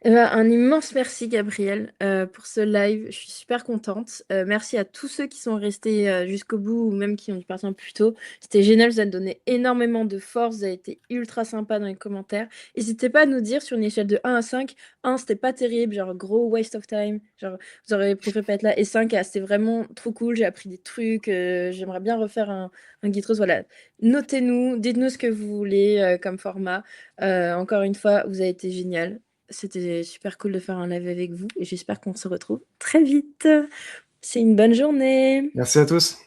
Et ben, un immense merci Gabriel, pour ce live. Je suis super contente. Merci à tous ceux qui sont restés, jusqu'au bout ou même qui ont dû partir un peu plus tôt. C'était génial, vous avez donné énormément de force, vous avez été ultra sympa dans les commentaires. N'hésitez pas à nous dire sur une échelle de 1 à 5, 1 c'était pas terrible, genre gros waste of time, genre vous auriez préféré pas être là et 5, ah c'était vraiment trop cool, j'ai appris des trucs, j'aimerais bien refaire un Git Rose. Voilà. Notez-nous, dites-nous ce que vous voulez, comme format. Encore une fois, vous avez été génial. C'était super cool de faire un live avec vous et j'espère qu'on se retrouve très vite. C'est une bonne journée. Merci à tous.